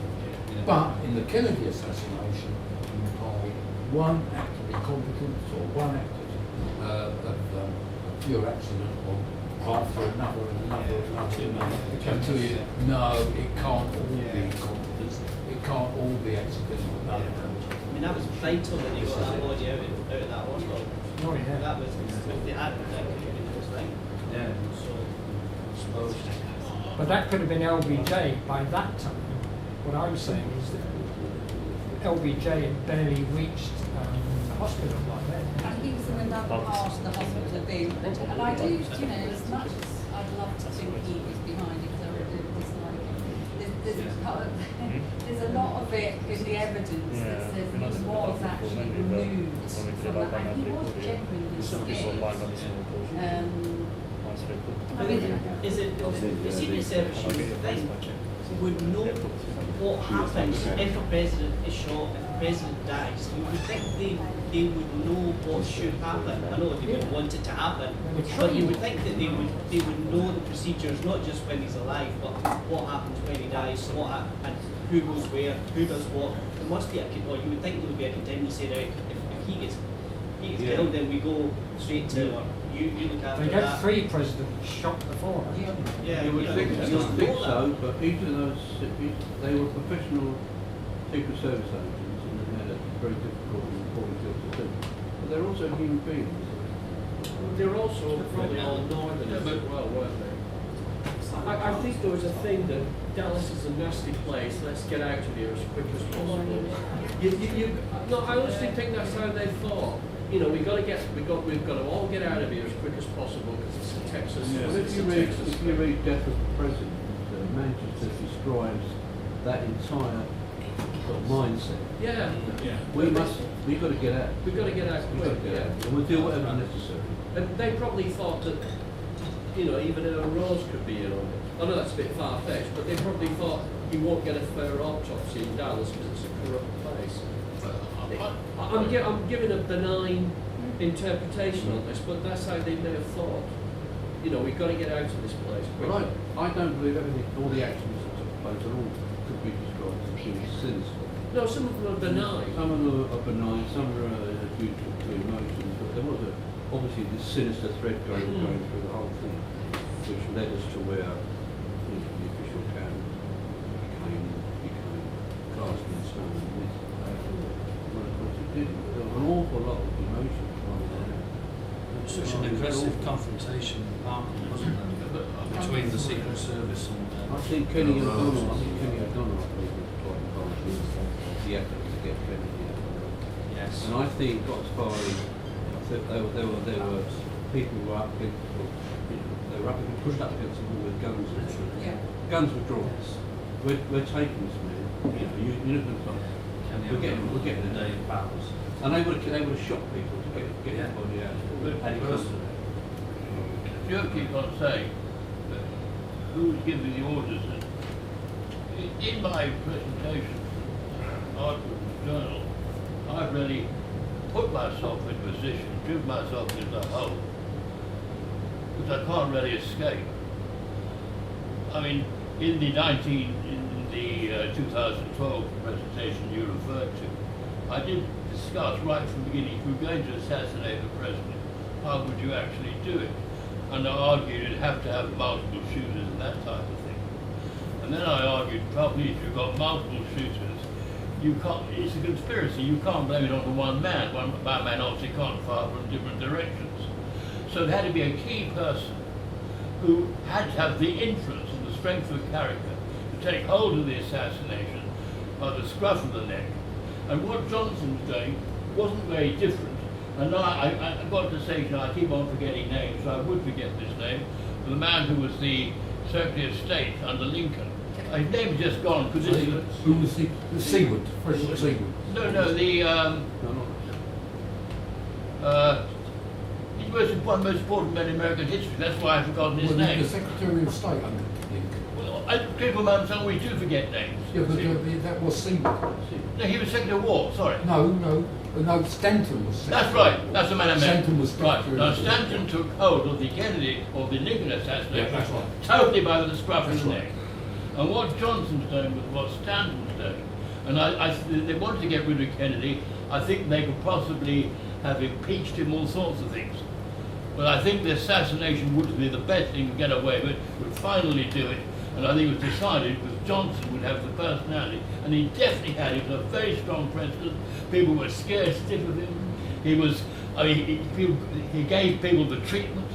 But in the Kennedy assassination, you hold one act of incompetence or one act of pure accident or after another and another. Until you no, it can't all be incompetence. It can't all be accidental. No. mean, that was vital when they got that body out of that hospital. Oh, yeah. That was, if they hadn't, that could have been the first thing. Yeah. So, But that could have been LBJ by that time. What I'm saying is that LBJ had barely reached the hospital by then. And he was in another part of the hospital being, and I do, you know, as much as I'd love to think he was behind it, because I really dislike him, there's a lot of it in the evidence that says he was actually removed from that, and he was genuinely scared. I mean, is it the Secret Service would know what happens if a president is shot, if a president dies? You would think they would know what should happen. I know they would want it to happen, but you would think that they would know the procedures, not just when he's alive, but what happens when he dies, and who goes where, who does what. There must be or you would think there would be a contingency, right? If he gets killed, then we go straight to, or you look after They that. had 3 presidents shot before. Yeah, You would know, think you just know so, that. but each of those, they were professional Secret Service agents and they had a very difficult and important job to do. But they're also human beings. They're also probably all northerners as well, weren't they? I think there was a thing that Dallas is a nasty place, let's get out of here as quick as possible. No, I honestly think that's how they thought. You know, we've got to all get out of here as quick as possible because it's a Texas. Well, if you read Death of the President, Manchester describes that entire mindset. Yeah. We've got to get out. We've got to get out We've got quick, to get out. yeah. And we'll do whatever necessary. And they probably thought that, you know, even a Rose could be in on it. I know that's a bit far-fetched, but they probably thought you won't get a fair autopsy in Dallas because it's a corrupt place. I'm giving a benign interpretation on this, but that's how they may have thought. You know, we've got to get out of this place quickly. But I don't believe everything, all the actions that took place are all could be described as being sinister. No, some of them are benign. Some of them are benign, some are due to emotions, but there was obviously this sinister thread going through the whole thing, which led us to where the official camp became cast in stone. Well, of course it did. There was an awful lot of emotion running around. Such an aggressive confrontation in Parkland, wasn't there, between the Secret Service and... I think Kenny O'Donnell, was quite involved with the effort to get Kennedy out. Yes. And I think got as far as there were people who were up against, they were pushed up against the wall with guns. Yeah. Guns were drawn. We're taking this man. You know, we're getting the day it. of battles. And they would have shot people to get the body out. But- You keep on saying that who's giving the orders. In my presentation, article in the journal, I've really put myself in a position, driven myself into a hole, which I can't really escape. I mean, in the 2012 presentation you referred to, I did discuss right from the beginning, if you're going to assassinate the president, how would you actually do it? And I argued you'd have to have multiple shooters and that type of thing. And then I argued probably if you've got multiple shooters, you can't, it's a conspiracy, you can't blame it on the one man. One man obviously can't fire from different directions. So there had to be a key person who had to have the influence and the strength of character to take hold of the assassination by the scruff of the neck. And what Johnson was doing wasn't very different. And now I've got to say, I keep on forgetting names, so I would forget this name, the man who was the Secretary of State under Lincoln. His name is just gone because this is... Who was the Seaward? Frederick Seaward. No, he was one of the most important men in American history. That's why I've forgotten his name. The Secretary of State under Lincoln. Well, people always do forget names. Yeah, but that was Seaward. No, he was Secretary of War, sorry. No, Stanton was Secretary. That's right, that's the man I meant. Stanton was right. Secretary Now of State. Stanton took hold of the Kennedy or the Lincoln assassination Yeah, that's right. totally by the scruff of the That's neck. And what Johnson's doing was what Stanton's doing. And they wanted to get rid of Kennedy. I think they could possibly have impeached him, all sorts of things. But I think the assassination would be the best thing to get away with, would finally do it. And I think it was decided, because Johnson would have the personality, and he definitely had. He was a very strong president. People were scared stiff of him. He was, I mean, he gave people the treatment.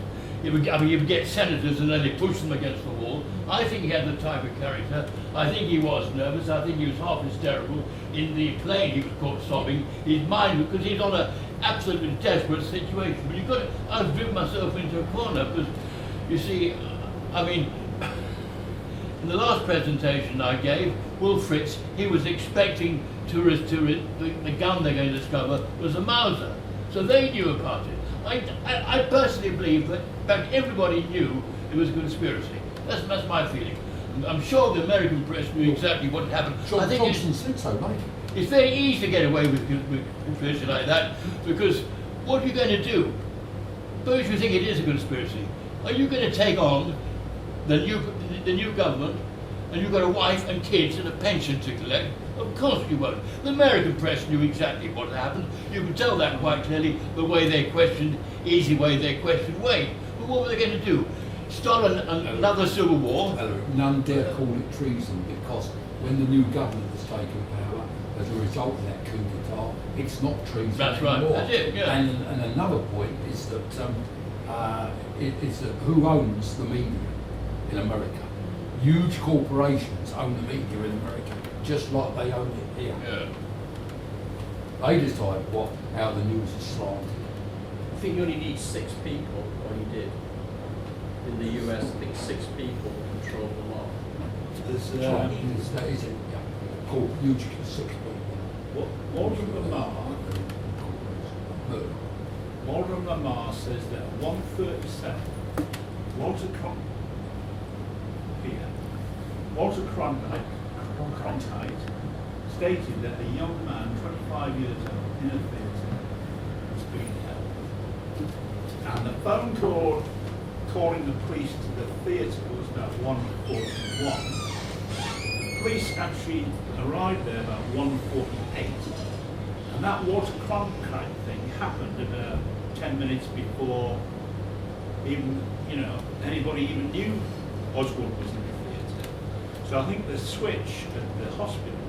He would get senators and then they pushed them against the wall. I think he had the type of character. I think he was nervous. I think he was half hysterical. In the plane, he was caught sobbing. His mind, because he's on an absolutely desperate situation. But you've got to, I've driven myself into a corner because, you see, I mean, in the last presentation I gave, Will Fritz, he was expecting the gun they're going to discover was a Mauser. So they knew about it. I personally believe that, in fact, everybody knew it was a conspiracy. That's my feeling. I'm sure the American press knew exactly what had happened. John I think Johnson said so, mate. it's very easy to get away with conspiracy like that, because what are you going to do? Suppose you think it is a conspiracy. Are you going to take on the new government, and you've got a wife and kids and a pension to collect? Of course you won't. The American press knew exactly what happened. You can tell that quite clearly, the way they questioned, easy way they questioned Wade. But what were they going to do? Start another civil war? None dare call it treason, because when the new government was taken power, as a result of that coup d'etat, it's not treason That's right. anymore. That's it, yeah. And another point is that who owns the media in America? Huge corporations own the media in America, just like they own it here. Yeah. They decide how the news is slanted. I think you only need 6 people, or you did. In the US, I think 6 people control the law. That is it, yeah. Called huge 6 people. Walter Lamar says that at 1:37, Walter Cronkite stated that a young man, 25 years old, in a theatre was being held. And the phone call calling the police to the theatre was about 1:41. Police actually arrived there about 1:48. And that Walter Cronkite thing happened about 10 minutes before anybody even knew Oswald was in the theatre. So I think the switch at the hospital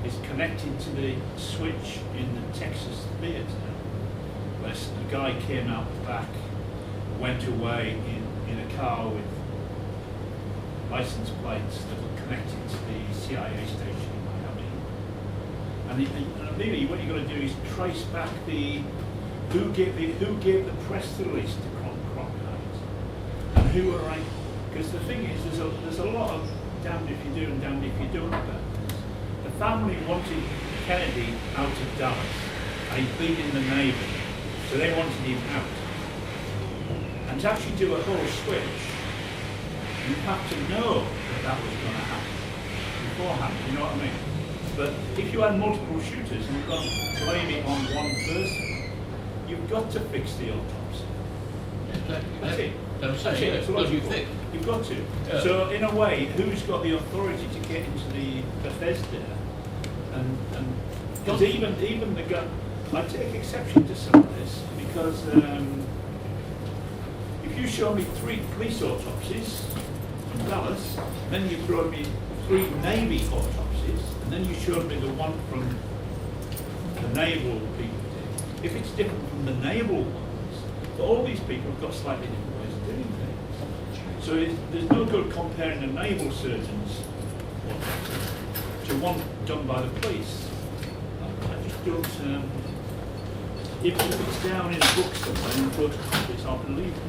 is connected to the switch in the Texas theatre, where a guy came out the back, went away in a car with license plates that were connected to the CIA station in Miami. And really, what you've got to do is trace back who gave the press release to Cronkite, and who were right. Because the thing is, there's a lot of damned if you do and damned if you don't about this. The family wanted Kennedy out of Dallas, and he'd been in the Navy, so they wanted him out. And to actually do a whole switch, you have to know that was going to happen beforehand, you know what I mean? But if you had multiple shooters and you've got to blame it on one person, you've got to fix the autopsy. Exactly. That's it. That's That's it. That's what you logical. think. You've got to. Yeah. So in a way, who's got the authority to get into the Bethesda? And because even the gun, I take exception to some of this because if you show me 3 police autopsies from Dallas, then you throw me 3 Navy autopsies, and then you showed me the one from the naval people did. If it's different from the naval ones, but all these people have got slightly different ways of doing things. So there's no good comparing the naval surgeons to one done by the police. I just don't. If it's down in a book somewhere in photocopies, I'll believe it.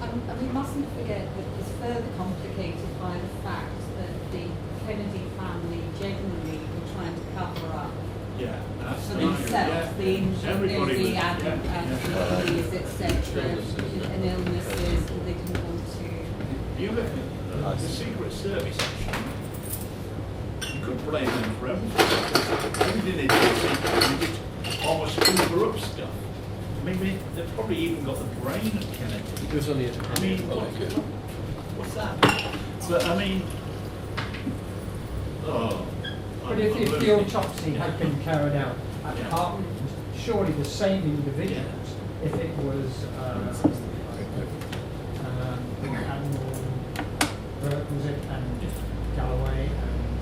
And we mustn't forget that it's further complicated by the fact that the Kennedy family generally were trying to cover up Yeah, that's for themselves the injuries, etc., and illnesses, and they didn't want to. You look at the Secret Service, actually, you could blame them for everything. Everything they did, they just almost cover up stuff. I mean, they've probably even got the brain of Kennedy. It was only I mean, what's that? But I mean, But if the autopsy had been carried out at Hartland, surely the same individuals, if it was Admiral Burke, was it, and Galloway and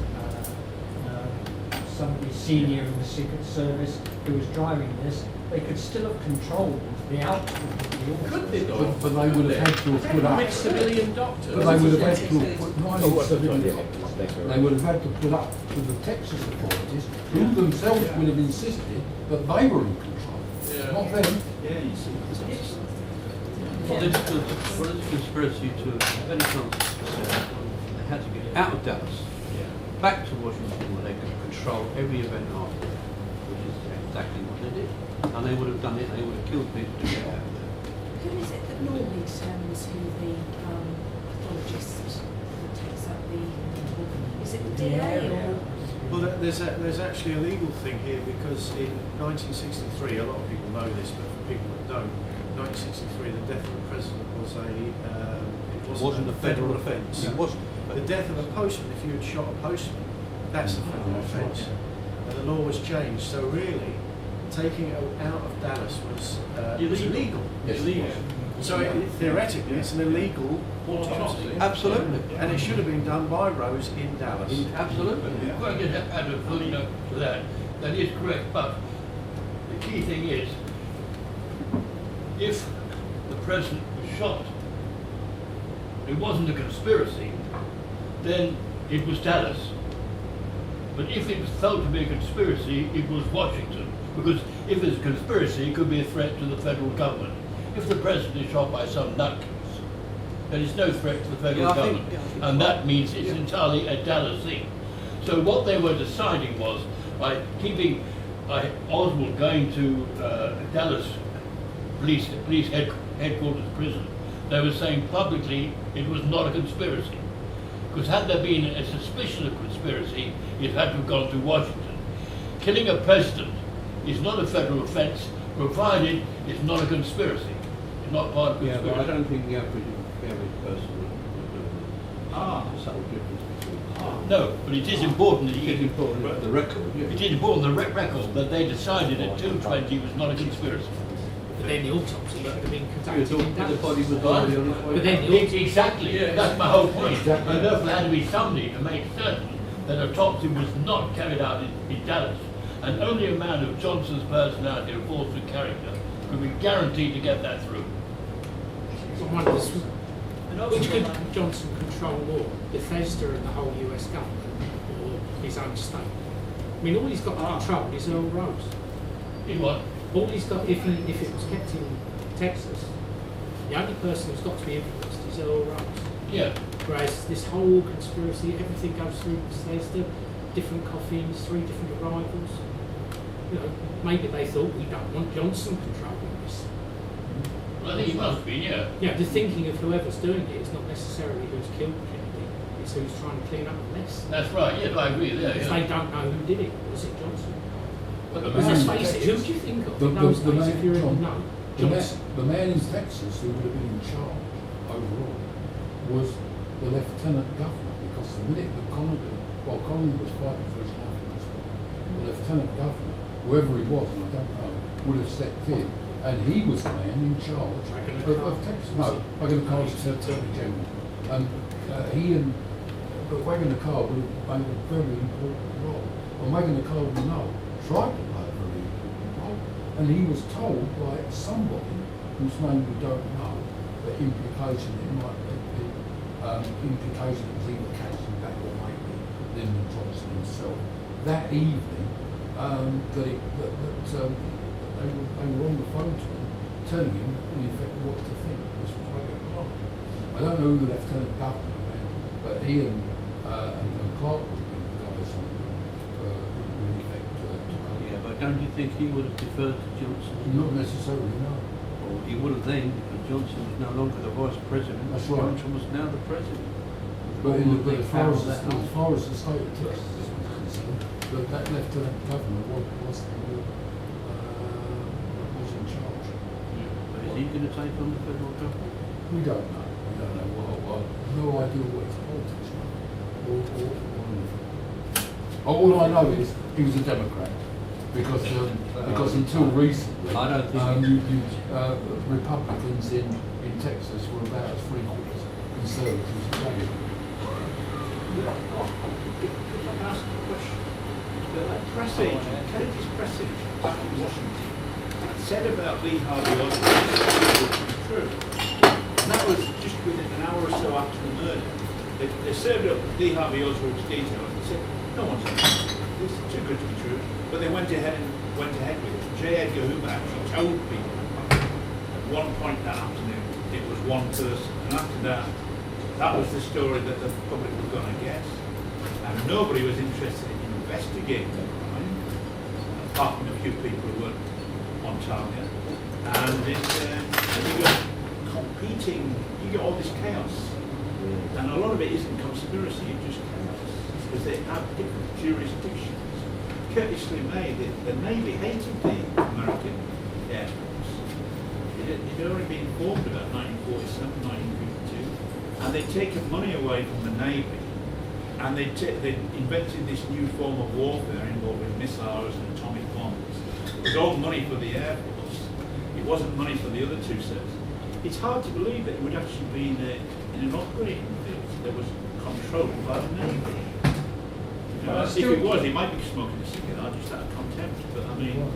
senior in the Secret Service who was driving this, they could still have controlled the output of the order. Could they though? But they would have had to have put up. With civilian doctors. But they would have had to have put, not only civilian doctors, they would have had to put up to the Texas authorities, who themselves would have insisted that they were in control, Yeah. not them. Yeah, you see. Political conspiracy to have any consequence. They had to get out of Dallas, back to Washington, where they could control every event after, which is exactly what they did. And they would have done it, they would have killed people to get out of there. Who is it that normally determines who the pathologist that takes up the, is it the DA or? Well, there's actually a legal thing here, because in 1963, a lot of people know this, but for people that don't, 1963, the death of the president was It wasn't a federal offence. It wasn't. The death of a postman, if you had shot a postman, that's a federal offence. And the law was changed, so really, taking it out of Dallas was illegal. Yes. Illegal. So theoretically, it's an illegal autopsy. Absolutely. And it should have been done by Rose in Dallas. Absolutely. If I could add a footnote to that, that is correct, but the key thing is, if the president was shot, it wasn't a conspiracy, then it was Dallas. But if it was felt to be a conspiracy, it was Washington. Because if it's a conspiracy, it could be a threat to the federal government. If the president is shot by some nutcase, then it's no threat to the federal government. And that means it's entirely a Dallas thing. So what they were deciding was, by keeping Oswald going to Dallas police headquarters prison, they were saying publicly it was not a conspiracy. Because had there been a suspicion of conspiracy, it had to have gone to Washington. Killing a president is not a federal offence, provided it's not a conspiracy. It's not part of a Yeah, conspiracy. but I don't think the average person would do that. There's a subtle difference between. No, but it is important that It is important for the record. it is important the record that they decided at 2:20 was not a conspiracy. But then the autopsy would have been You conducted thought in that the Dallas. body was already on its way. But then the Exactly, Yeah. that's my whole point. Exactly. And therefore there had to be somebody to make certain that autopsy was not carried out in Dallas. And only a man of Johnson's personality and force of character could be guaranteed to get that through. So one is, which could Johnson control more, Bethesda and the whole US government, or his own state? I mean, all he's got to control is Earl Rose. In what? All he's got, if it was kept in Texas, the only person who's got to be influenced is Earl Rose. Yeah. Whereas this whole conspiracy, everything goes through Bethesda, different coffins, 3 different arrivals. You know, maybe they thought we don't want Johnson controlling this. Well, I think he must be, yeah. Yeah, the thinking of whoever's doing it is not necessarily who's killed Kennedy, it's who's trying to clean up the mess. That's right, yes, I agree there. If Yeah. they don't know who did it, was it Johnson? But the Because man- let's face it, who do you think of The- in those the days man- if you really John- know? The Johnson. man in Texas who would have been in charge overall was the lieutenant governor, because the minute that Connolly was fighting for his life in this war, the lieutenant governor, whoever he was, and I don't know, would have stepped in, and he was the man in charge of Texas. No, Wagner Carr was Attorney General. But Wagner Carr would have played a very important role. And Wagner Carr would know, tried to play a very important role, and he was told by somebody whose name we don't know, the implication it might be, implication it was either Captain Back or maybe Lyndon Johnson himself, that evening, they were on the phone to him, telling him, in effect, what to think. This was Wagner Carr. I don't know who the Lieutenant Governor meant, but he and Clark would have been the guys who in effect Yeah, but don't you think he would have deferred to Johnson? not necessarily, no. Or he would have then, because Johnson was no longer the vice president. That's right. Johnson was now the president. But as far as that the state of Texas is concerned, that Lieutenant Governor was in charge. But is he going to take on the federal government? We don't know. We don't know what. No idea what his politics were. All I know is he was a Democrat. Because until recently, I don't think Republicans in Texas were about as frequent conservatives as they were. Could I ask a question? But that press agent, Kennedy's press agent back in Washington, said about Lee Harvey Oswald was true. And that was just within an hour or so after the murder. They served up Lee Harvey Oswald's details and said, no one's on this is too good to be true. But they went ahead with it. J. Edgar Hoover actually told people at one point that afternoon it was one person. And after that, that was the story that the public was going to guess. And nobody was interested in investigating the crime, apart from a few people who were on target. And you got competing, you get all this chaos. And a lot of it isn't conspiracy, it's just chaos. Because they have different jurisdictions. Courteously made, the Navy hated the American Air Force. It had already been formed about 1947, 1952. And they'd taken money away from the Navy. And they'd invented this new form of warfare involving missiles and atomic bombs. It was all money for the Air Force. It wasn't money for the other two sets. It's hard to believe that it would actually be in an operating field that was controlled by the Navy. If it was, he might be smoking a cigarette just out of contempt. But I mean,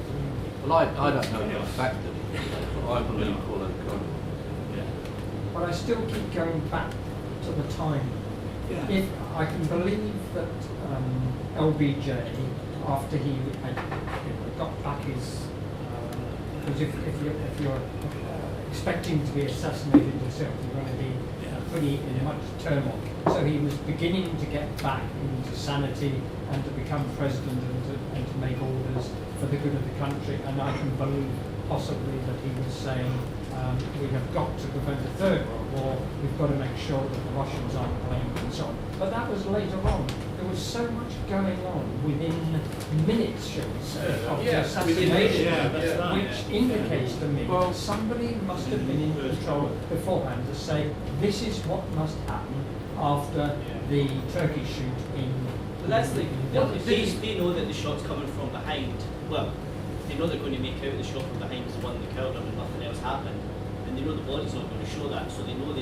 well, I don't know the fact that it is, but I believe all that kind of. Yeah. But I still keep going back to the time. Yeah. If I can believe that LBJ, after he had got back his, because if you're expecting to be assassinated yourself, you're going to be pretty in much turmoil. So he was beginning to get back into sanity and to become president and to make orders for the good of the country. And I can believe possibly that he was saying, we have got to prevent a third World War, we've got to make sure that the Russians aren't playing and so on. But that was later on. There was so much going on within minutes, shall we say, of the assassination, which indicates to me that somebody must have been in control beforehand to say, this is what must happen after the turkey shoot in... But that's they know that the shot's coming from behind. Well, they know they're going to make out the shot from behind is the one that killed him and nothing else happened. And they know the body's not going to show that, so they know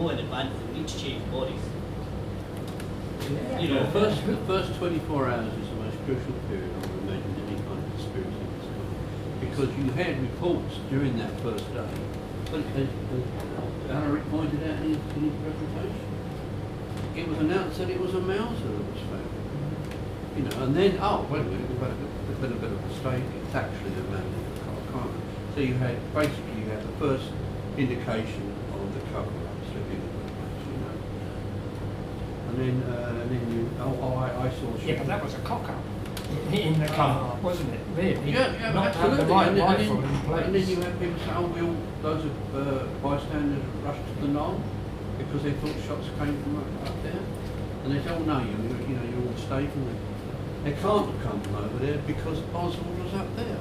in advance they need to change bodies. You know, the first 24 hours is the most crucial period, I would imagine, in any kind of conspiracy of this kind. Because you had reports during that first day, but as Alaric pointed out in his presentation, it was announced that it was a Mauser that was found. You know, and then, wait a minute, there's been a bit of a mistake, it's actually a man in the car. So you had the first indication of the cover-up slipping in the place, you know. And then I saw... Yeah, but that was a cock-up in the car, wasn't it? Really? Yeah, not absolutely. the right rifle in place. And then you have people say, those bystanders rushed to the knoll because they thought shots came from up there. And they say, no, you're all safe. They can't have come from over there because Oswald was up there.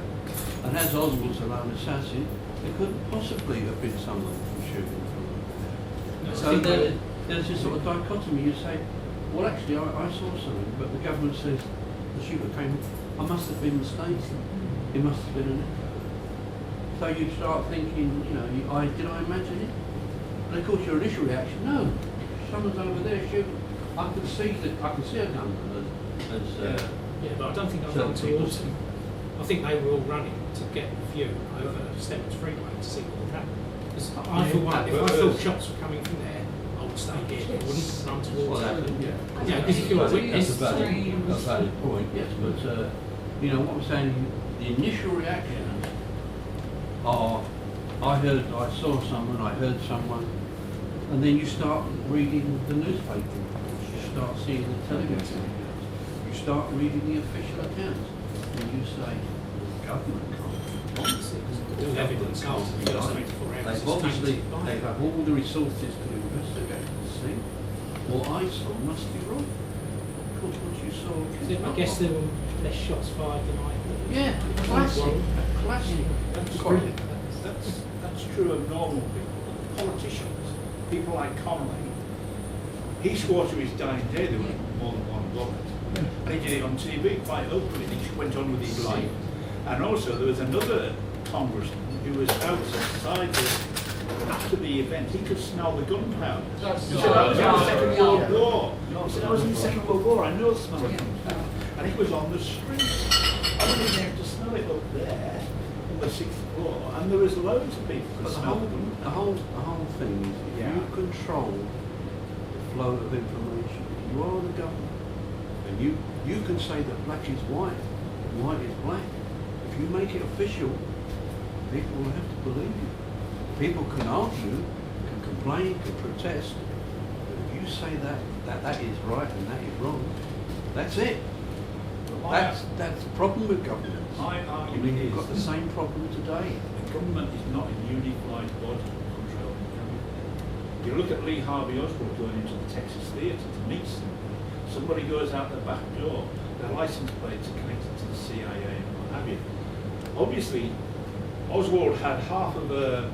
And as Oswald's a lone assassin, there couldn't possibly have been someone shooting from over there. So there's this sort of dichotomy. You say, well, actually, I saw something, but the government says the shooter came. I must have been mistaken. It must have been an echo. So you start thinking, did I imagine it? And of course, your initial reaction, no, someone's over there shooting. I can see a gun yeah, but I don't think I've gone towards them. I think they were all running to get a view over Stevens Freeway to see what would happen. Because I thought, if I thought shots were coming from there, I would stay here. I wouldn't run towards them. Yeah, because if you're a witness, that's a valid point, yes, but what I'm saying, the initial reactions are, I saw someone, I heard someone, and then you start reading the newspaper reports, you start seeing the television accounts, you start reading the official accounts, and you say, the government can't. all evidence after the first 24 hours. They have all the resources to investigate and see. What I saw must be wrong. Of course, what you saw... I guess there were less shots fired than I thought. Yeah, classic. That's true of normal people. Politicians, people like Connolly, he swore to his dying day there was more than one bullet. And he did it on TV quite openly, and he went on with his life. And also there was another congressman who was outside after the event, he could smell the gunpowder. He said, I was in the Second World War. He said, I was in the Second World War, I know the smell of gunpowder. and it was on the street. I was being able to smell it up there on the 6th floor, and there was loads of people could But smell them. the whole thing is, if Yeah. you control the flow of information, you are the government, and you can say that black is white, and white is black. If you make it official, people will have to believe you. People can argue, can complain, can protest, but if you say that is right and that is wrong, that's it. That's the problem with government. My I argument mean, you've got the is same problem today. the government is not a unified body controlling everything. You look at Lee Harvey Oswald going into the Texas Theatre to meet somebody goes out the back door, their license plates are connected to the CIA and what have you. Obviously, Oswald had half of a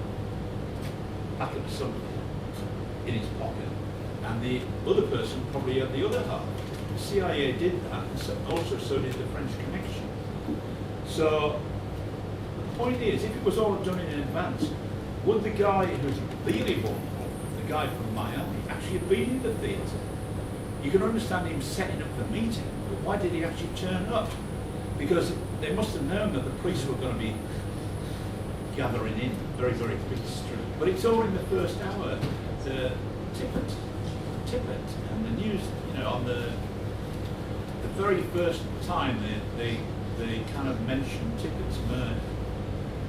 packet of something in his pocket, and the other person probably had the other half. The CIA did that, and so did the French connection. So, the point is, if it was all done in advance, would the guy who's really vulnerable, the guy from Miami, actually have been in the theatre? You can understand him setting up the meeting, but why did he actually turn up? Because they must have known that the police were going to be gathering in very, very quick street. But it's all in the first hour. The Tippett, and the news, on the very first time they kind of mentioned Tippett's murder.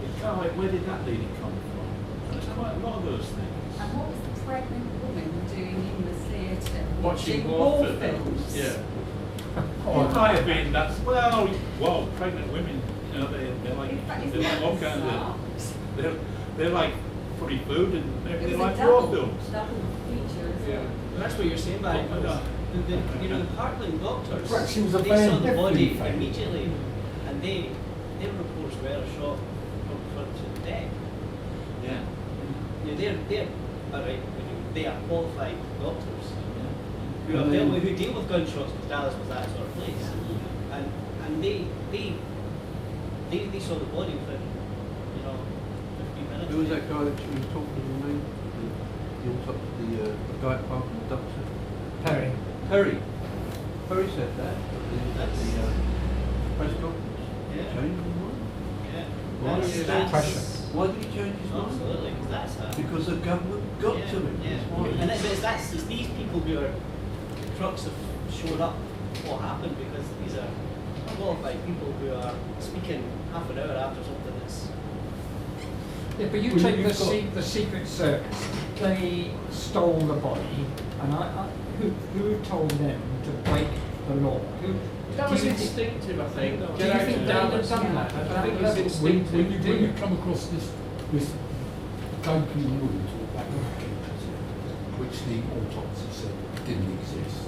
It's kind of like, where did that lady come from? And there's quite a lot of those things. And what was the pregnant woman doing in the theatre? Watching war films. Yeah. It might have been that's well, pregnant women, they like all kinds of they're like pretty food and they like war films. Double feature as well. And that's what you're saying, Barry. The Parkland doctors, Perhaps she was a they fan saw the of body fan. immediately, and their reports were shot from front to the deck. Yeah. They're all right. They are qualified doctors who And who deal with gunshots, because Dallas was that sort of place, and they saw the body within 15 minutes. Who was that guy that you were talking to me? The guy at Parkland, Doctor? Perry. Perry said that at the press conference. Yeah. Changed his mind. Yeah. That's pressure. Why did he change his mind? Absolutely, because that's how. Because the government got to him. Yeah. That's why. And it's these people who are the crux of showing up what happened, because these are qualified people who are speaking half an hour after something that's. Yeah, but you Well, take you've the Secret Service, they stole the body, and who told them to break the law? That was instinctive, I think. Do you think they'd have done that? I think it's When instinctive. you come across this gaping wound or back which the autopsy said didn't exist,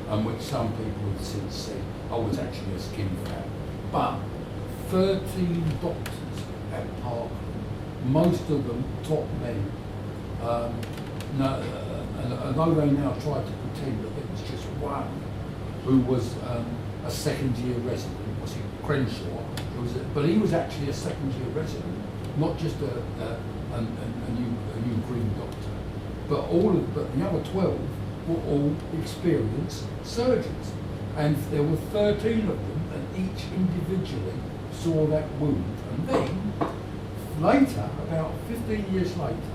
and which some people have since said, it's actually a skin flap. But 13 doctors at Parkland, most of them top men, and although they now try to pretend that it was just one who was a second-year resident, was it Crenshaw? But he was actually a second-year resident, not just a new green doctor. But the other 12 were all experienced surgeons, and there were 13 of them, and each individually saw that wound. And then later, about 15 years later,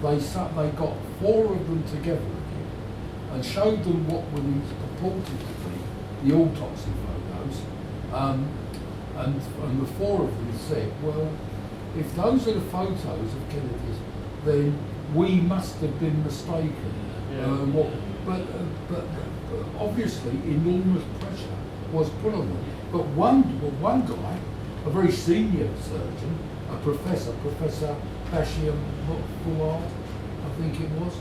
they got 4 of them together again and showed them what were these purported to be the autopsy photos, and the 4 of them said, well, if those are the photos of Kennedy's, then we must have been mistaken. But obviously enormous pressure was put on them. But one guy, a very senior surgeon, a professor, Professor Bashir Fuad, I think it was.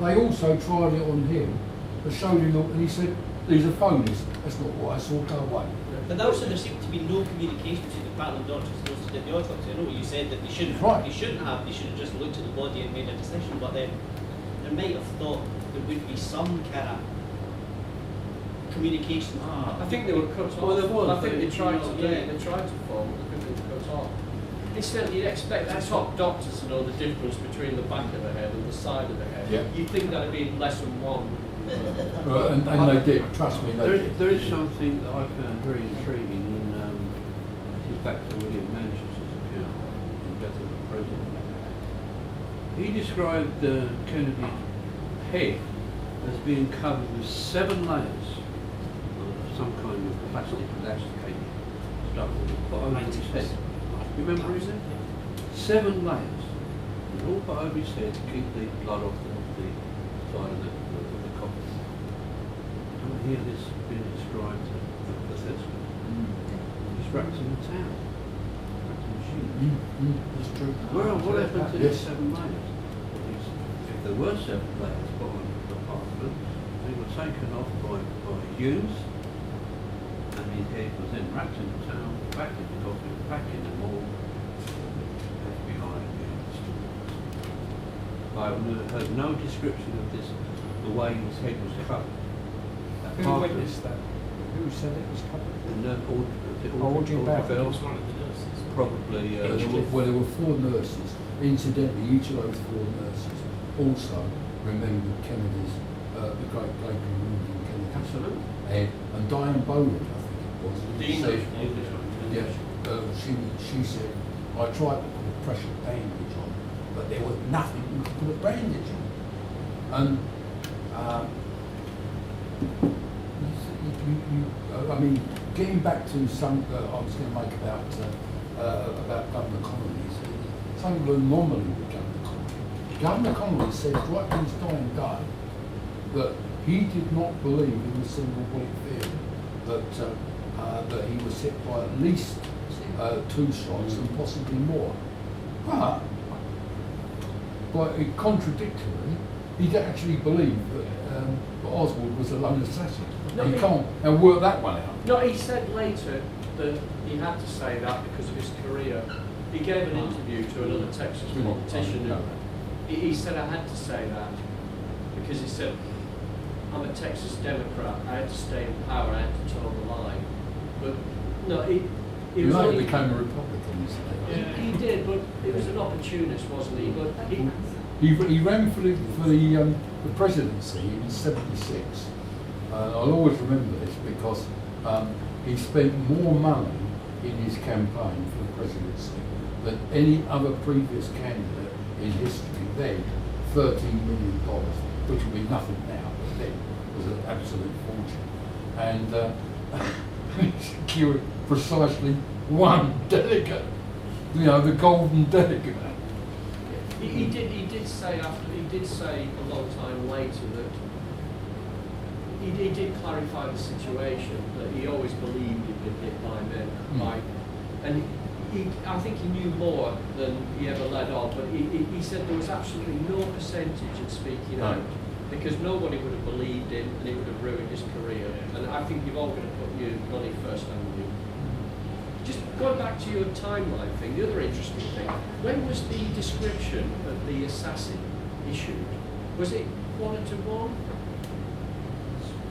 They also tried it on him, and showed him, and he said, "These are phonies. That's not what I saw. Go away." But also there seemed to be no communication between the Parkland doctors and those who did the autopsy. I know you said that they shouldn't have just looked at the body and made a decision, but then they might have thought there would be some kind of communication. I think they were cut off. Well, there was, I think they tried to do yeah. it. They tried to form, but they couldn't cut off. Incidentally, you'd expect the top doctors to know the difference between the back of the head and the side of the head. Yeah. You'd think that'd be less than one. And they did, trust me, they did. There is something that I found very intriguing in back to William Manchester's account in Bethesda Prison. He described Kennedy's head as being covered with 7 layers of some kind of plastic elasticated stuff put over his head. You remember his head? 7 layers. And all put over his head to keep the blood off the side of the coffin. And here this being described at Bethesda. Just wrapped in a towel. Wrapped in a sheet. That's true. Well, what happened to Yes. these 7 layers? If there were 7 layers behind the parchment, they were taken off by use, and his head was then wrapped in a towel, back in the coffin, back in the morgue, left behind in the stores. I've heard no description of this, the way his head was covered. Who witnessed that? Who said it was covered? Audrey Bell. Bell, It was one of the nurses. probably. There were 4 nurses. Incidentally, each of those 4 nurses also remembered Kennedy's, the great gaping wound in Kennedy's Absolutely. head. And Diane Boland, I think it was, The said, English one. she said, I tried to put a pressure bandage on, but there was nothing you could put a bandage on. And I mean, getting back to some I was going to make about Governor Connolly, something anomaly with Governor Connolly. Governor Connolly says right to his dying day that he did not believe in the single bullet theory, that he was hit by at least 2 shots and possibly more. But contradictorily, he actually believed that Oswald was a lone assassin. No, He he- can't and work that one out. No, he said later that he had to say that because of his career. He gave an interview to another Texas politician. He said, I had to say that because he said, I'm a Texas Democrat, I had to stay in power, I had to toe the line. But no, he He was later only, became a Republican, he did, but he was an opportunist, wasn't he? But He ran for the presidency in '76. I'll always remember this because he spent more money in his campaign for the presidency than any other previous candidate in history then. $13 million, which would be nothing now, but then was an absolute fortune. And he secured precisely 1 delegate, the golden delegate. he did say a long time later that he did clarify the situation, that he always believed he'd been hit by men, and I think he knew more than he ever let on, but he said there was absolutely no percentage in speaking out, because nobody would have believed him and it would have ruined his career. And I think you've all got to put your money first, haven't you? Just going back to your timeline thing, the other interesting thing, when was the description of the assassin issued? Was it 1 to 1?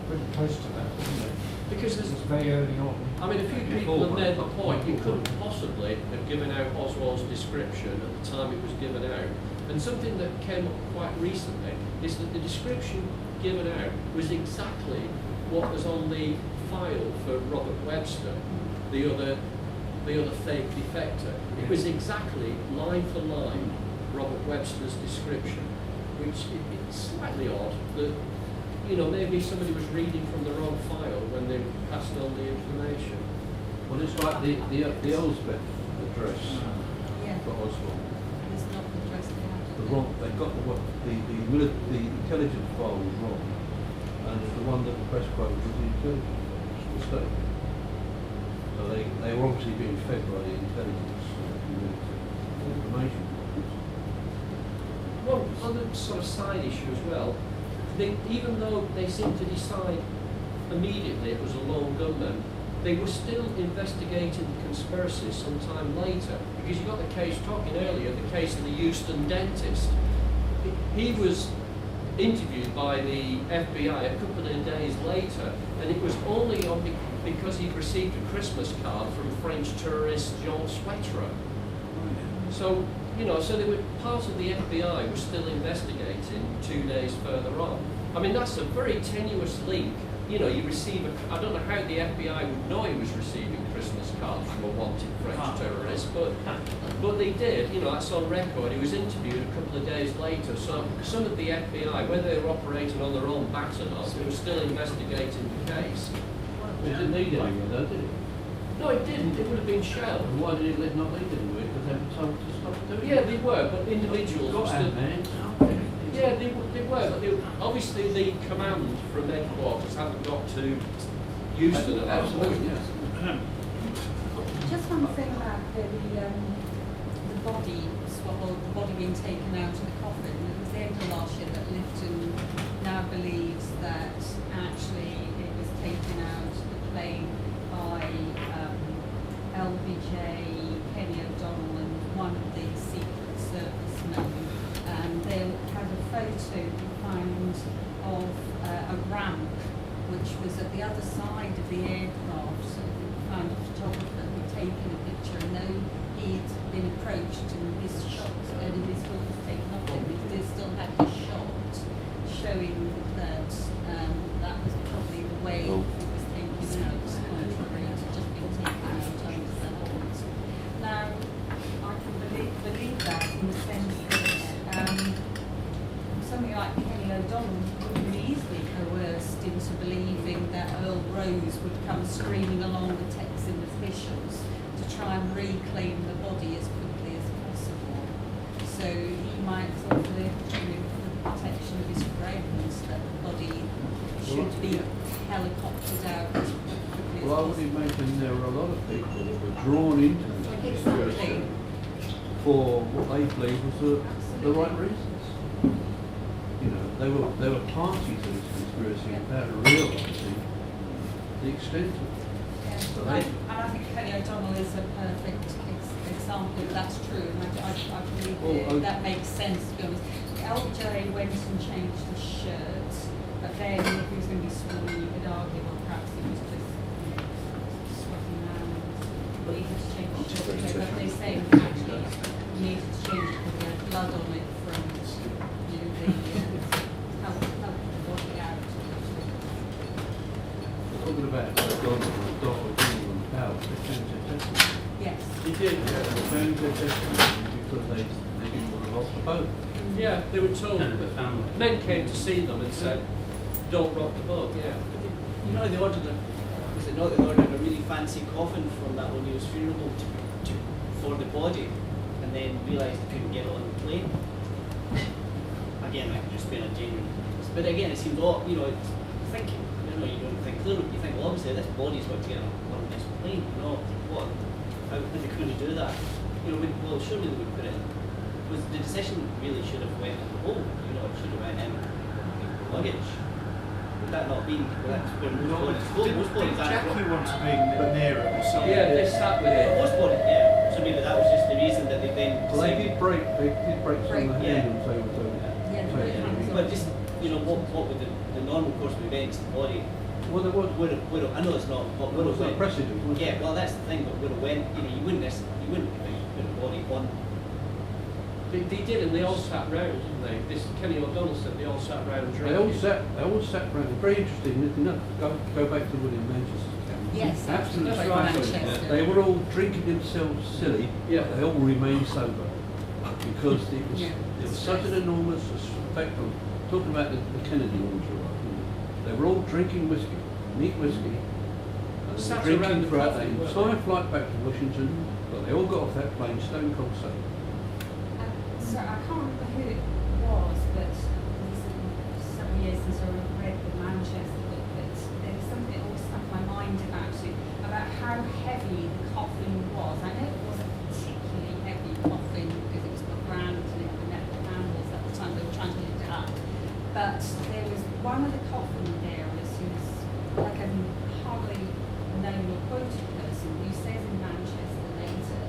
Pretty close to that, wasn't it? Because This there's, was very early on. I mean, a few people have made the point you couldn't possibly have given out Oswald's description at the time it was given out. And something that came up quite recently is that the description given out was exactly what was on the file for Robert Webster, the other fake defector. It was exactly line for line Robert Webster's description, which it's slightly odd that, maybe somebody was reading from the wrong file when they passed on the information. Well, it's like the Elsbeth address Yeah. for Oswald. It's not the dress they have. The wrong, they got the intelligence file was wrong, and the one that the press quoted was the intelligence mistake. So they were obviously being fed by the intelligence information. One other sort of side issue as well, even though they seemed to decide immediately it was a lone gunman, they were still investigating the conspiracy some time later, because you got the case, talking earlier, the case of the Houston dentist. He was interviewed by the FBI a couple of days later, and it was only because he'd received a Christmas card from French tourist Jean Swetre. So, you know, so they were part of the FBI was still investigating 2 days further on. I mean, that's a very tenuous link. You know, you receive I don't know how the FBI would know he was receiving Christmas cards from a wanted French terrorist, but they did. You know, that's on record. He was interviewed a couple of days later. So some of the FBI, whether they were operating on their own bat or not, they were still investigating the case. It didn't need anyone though, did it? No, it didn't. It would have been shelled. And why did it not need anyone? Because they were told to stop doing Yeah, it. they were, but individuals were still... man. Yeah, they were, but obviously the command from headquarters hadn't got to Houston at that point. Yeah. Just one thing about the body swap, or the body being taken out of the coffin. It was April last year that Lifton now believes that actually it was taken out of the plane by LBJ, Kenny O'Donnell, and one of the Secret Service men. They had a photo found of a ramp which was at the other side of the aircraft. So we found a photographer who had taken a picture, and though he'd been approached and his shot and his photo was taken off him, they still had his shot showing that that was probably the way it was taken out, contrary to just being taken out under the horns. Now, I can believe that in the sense that somebody like Kenny O'Donnell would be easily coerced into believing that Earl Rose would come screaming along with Texan officials to try and reclaim the body as quickly as possible. So he might thought for the protection of his friends that the body should be helicoptered out as quickly as Well, I would possible. imagine there were a lot of people that were drawn into the conspiracy for what they believed was the right reasons. You know, they were parties to this conspiracy without realising the extent of it. So And I think Kenny O'Donnell is a perfect example if that's true, and I believe that makes sense, to be honest. LJ went and changed his shirt, but then if he was going to be sworn, you could argue, well, perhaps he was just sweating around and needed to change his shirt. But they say actually he needed to change it because he had blood on it from the help the body out. Talking about Donald and Powell, they changed their testimony. Yes. He did. They changed their testimony because they didn't want to rock the boat. Yeah, they were told. And the family. Men came to see them and said, "Don't rock the boat." Yeah. You know, they ordered was it not they ordered a really fancy coffin from that O'Neill's funeral home for the body, and then realised they couldn't get it on the plane. Again, that could just be a genuine. But again, it seems odd, you know, it's thinking, you know, you don't think clearly, you think, well, obviously this body's got to get on this plane, you know, what, how could they couldn't do that? You know, well, surely they would put it in. Was the decision really should have went in the hole, you know, it should have went in luggage. Would that not be, well, that's where most bodies are. Jackie want to be near it or something? Yeah, they sat with it. Most bodies, yeah. So maybe that was just the reason that they then. Well, they did break some of the hand and so But just, you know, what would the normal course of events, the body well, there was. would have, I know it's not, but Well, would it's have not went. precedent, was it? Yeah, well, that's the thing, but would have went, you know, you wouldn't put a body on. They did, and they all sat round, didn't they? This Kenny O'Donnell said they all sat round drinking. They all sat around. Very interesting, isn't it? Go back to William Manchester's account. Yes, Absolutely absolutely. striking. Manchester. They were all drinking themselves silly, Yeah. but they all remained sober because it was Yeah. there was such an enormous effect on talking about the Kennedy launcher. They were all drinking whiskey, neat whiskey, and they Sat were around drinking the throughout the coffee, weren't entire flight back to Washington. But they all got off that plane stone cold sober. So I can't remember who it was, but it was several years since I read the Manchester book, but there was something that always stuck in my mind about it, about how heavy the coffin was. I know it wasn't a particularly heavy coffin because it was got granite and it had metal handles at the time they were trying to lift it up. But there was one of the coffin bearers who was like a hardly known or quoted person who says in Manchester later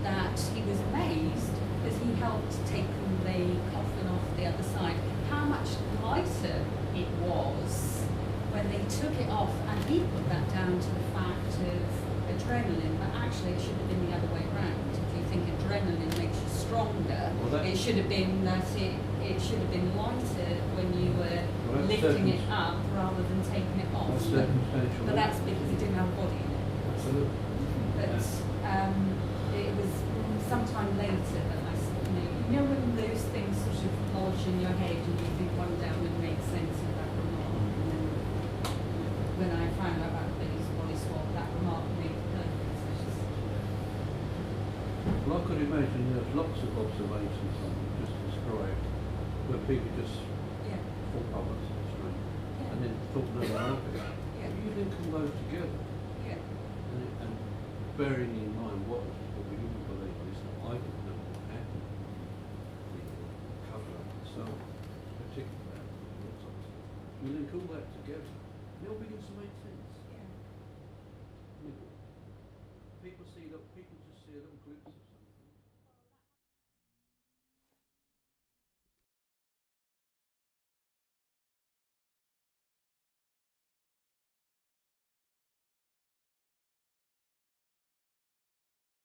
that he was amazed because he helped take the coffin off the other side, how much lighter it was when they took it off, and he put that down to the fact of adrenaline, but actually it should have been the other way around. If you think adrenaline makes you stronger. Well, that- It should have been that it should have been lighter when you were Well, that's lifting it circum- up rather than taking it off. That's circumstantial. But that's because it didn't have a body in it. Absolutely. But it was sometime later that I, you know when those things sort of lodge in your head and you think one down would make sense of that remark. And then when I found out about Billy's body swap, that remark made perfect sense. Well, I could imagine there's lots of observations on just described where people just Yeah. thought, oh, that's strange, Yeah. and then thought no more of it. Yeah. You then come those together, Yeah. and bearing in mind what we didn't believe is that I didn't know what happened. The cover up itself, particularly about the autopsy. You link all that together, and it all begins to make sense. Yeah. I mean, people just see a little glimpse of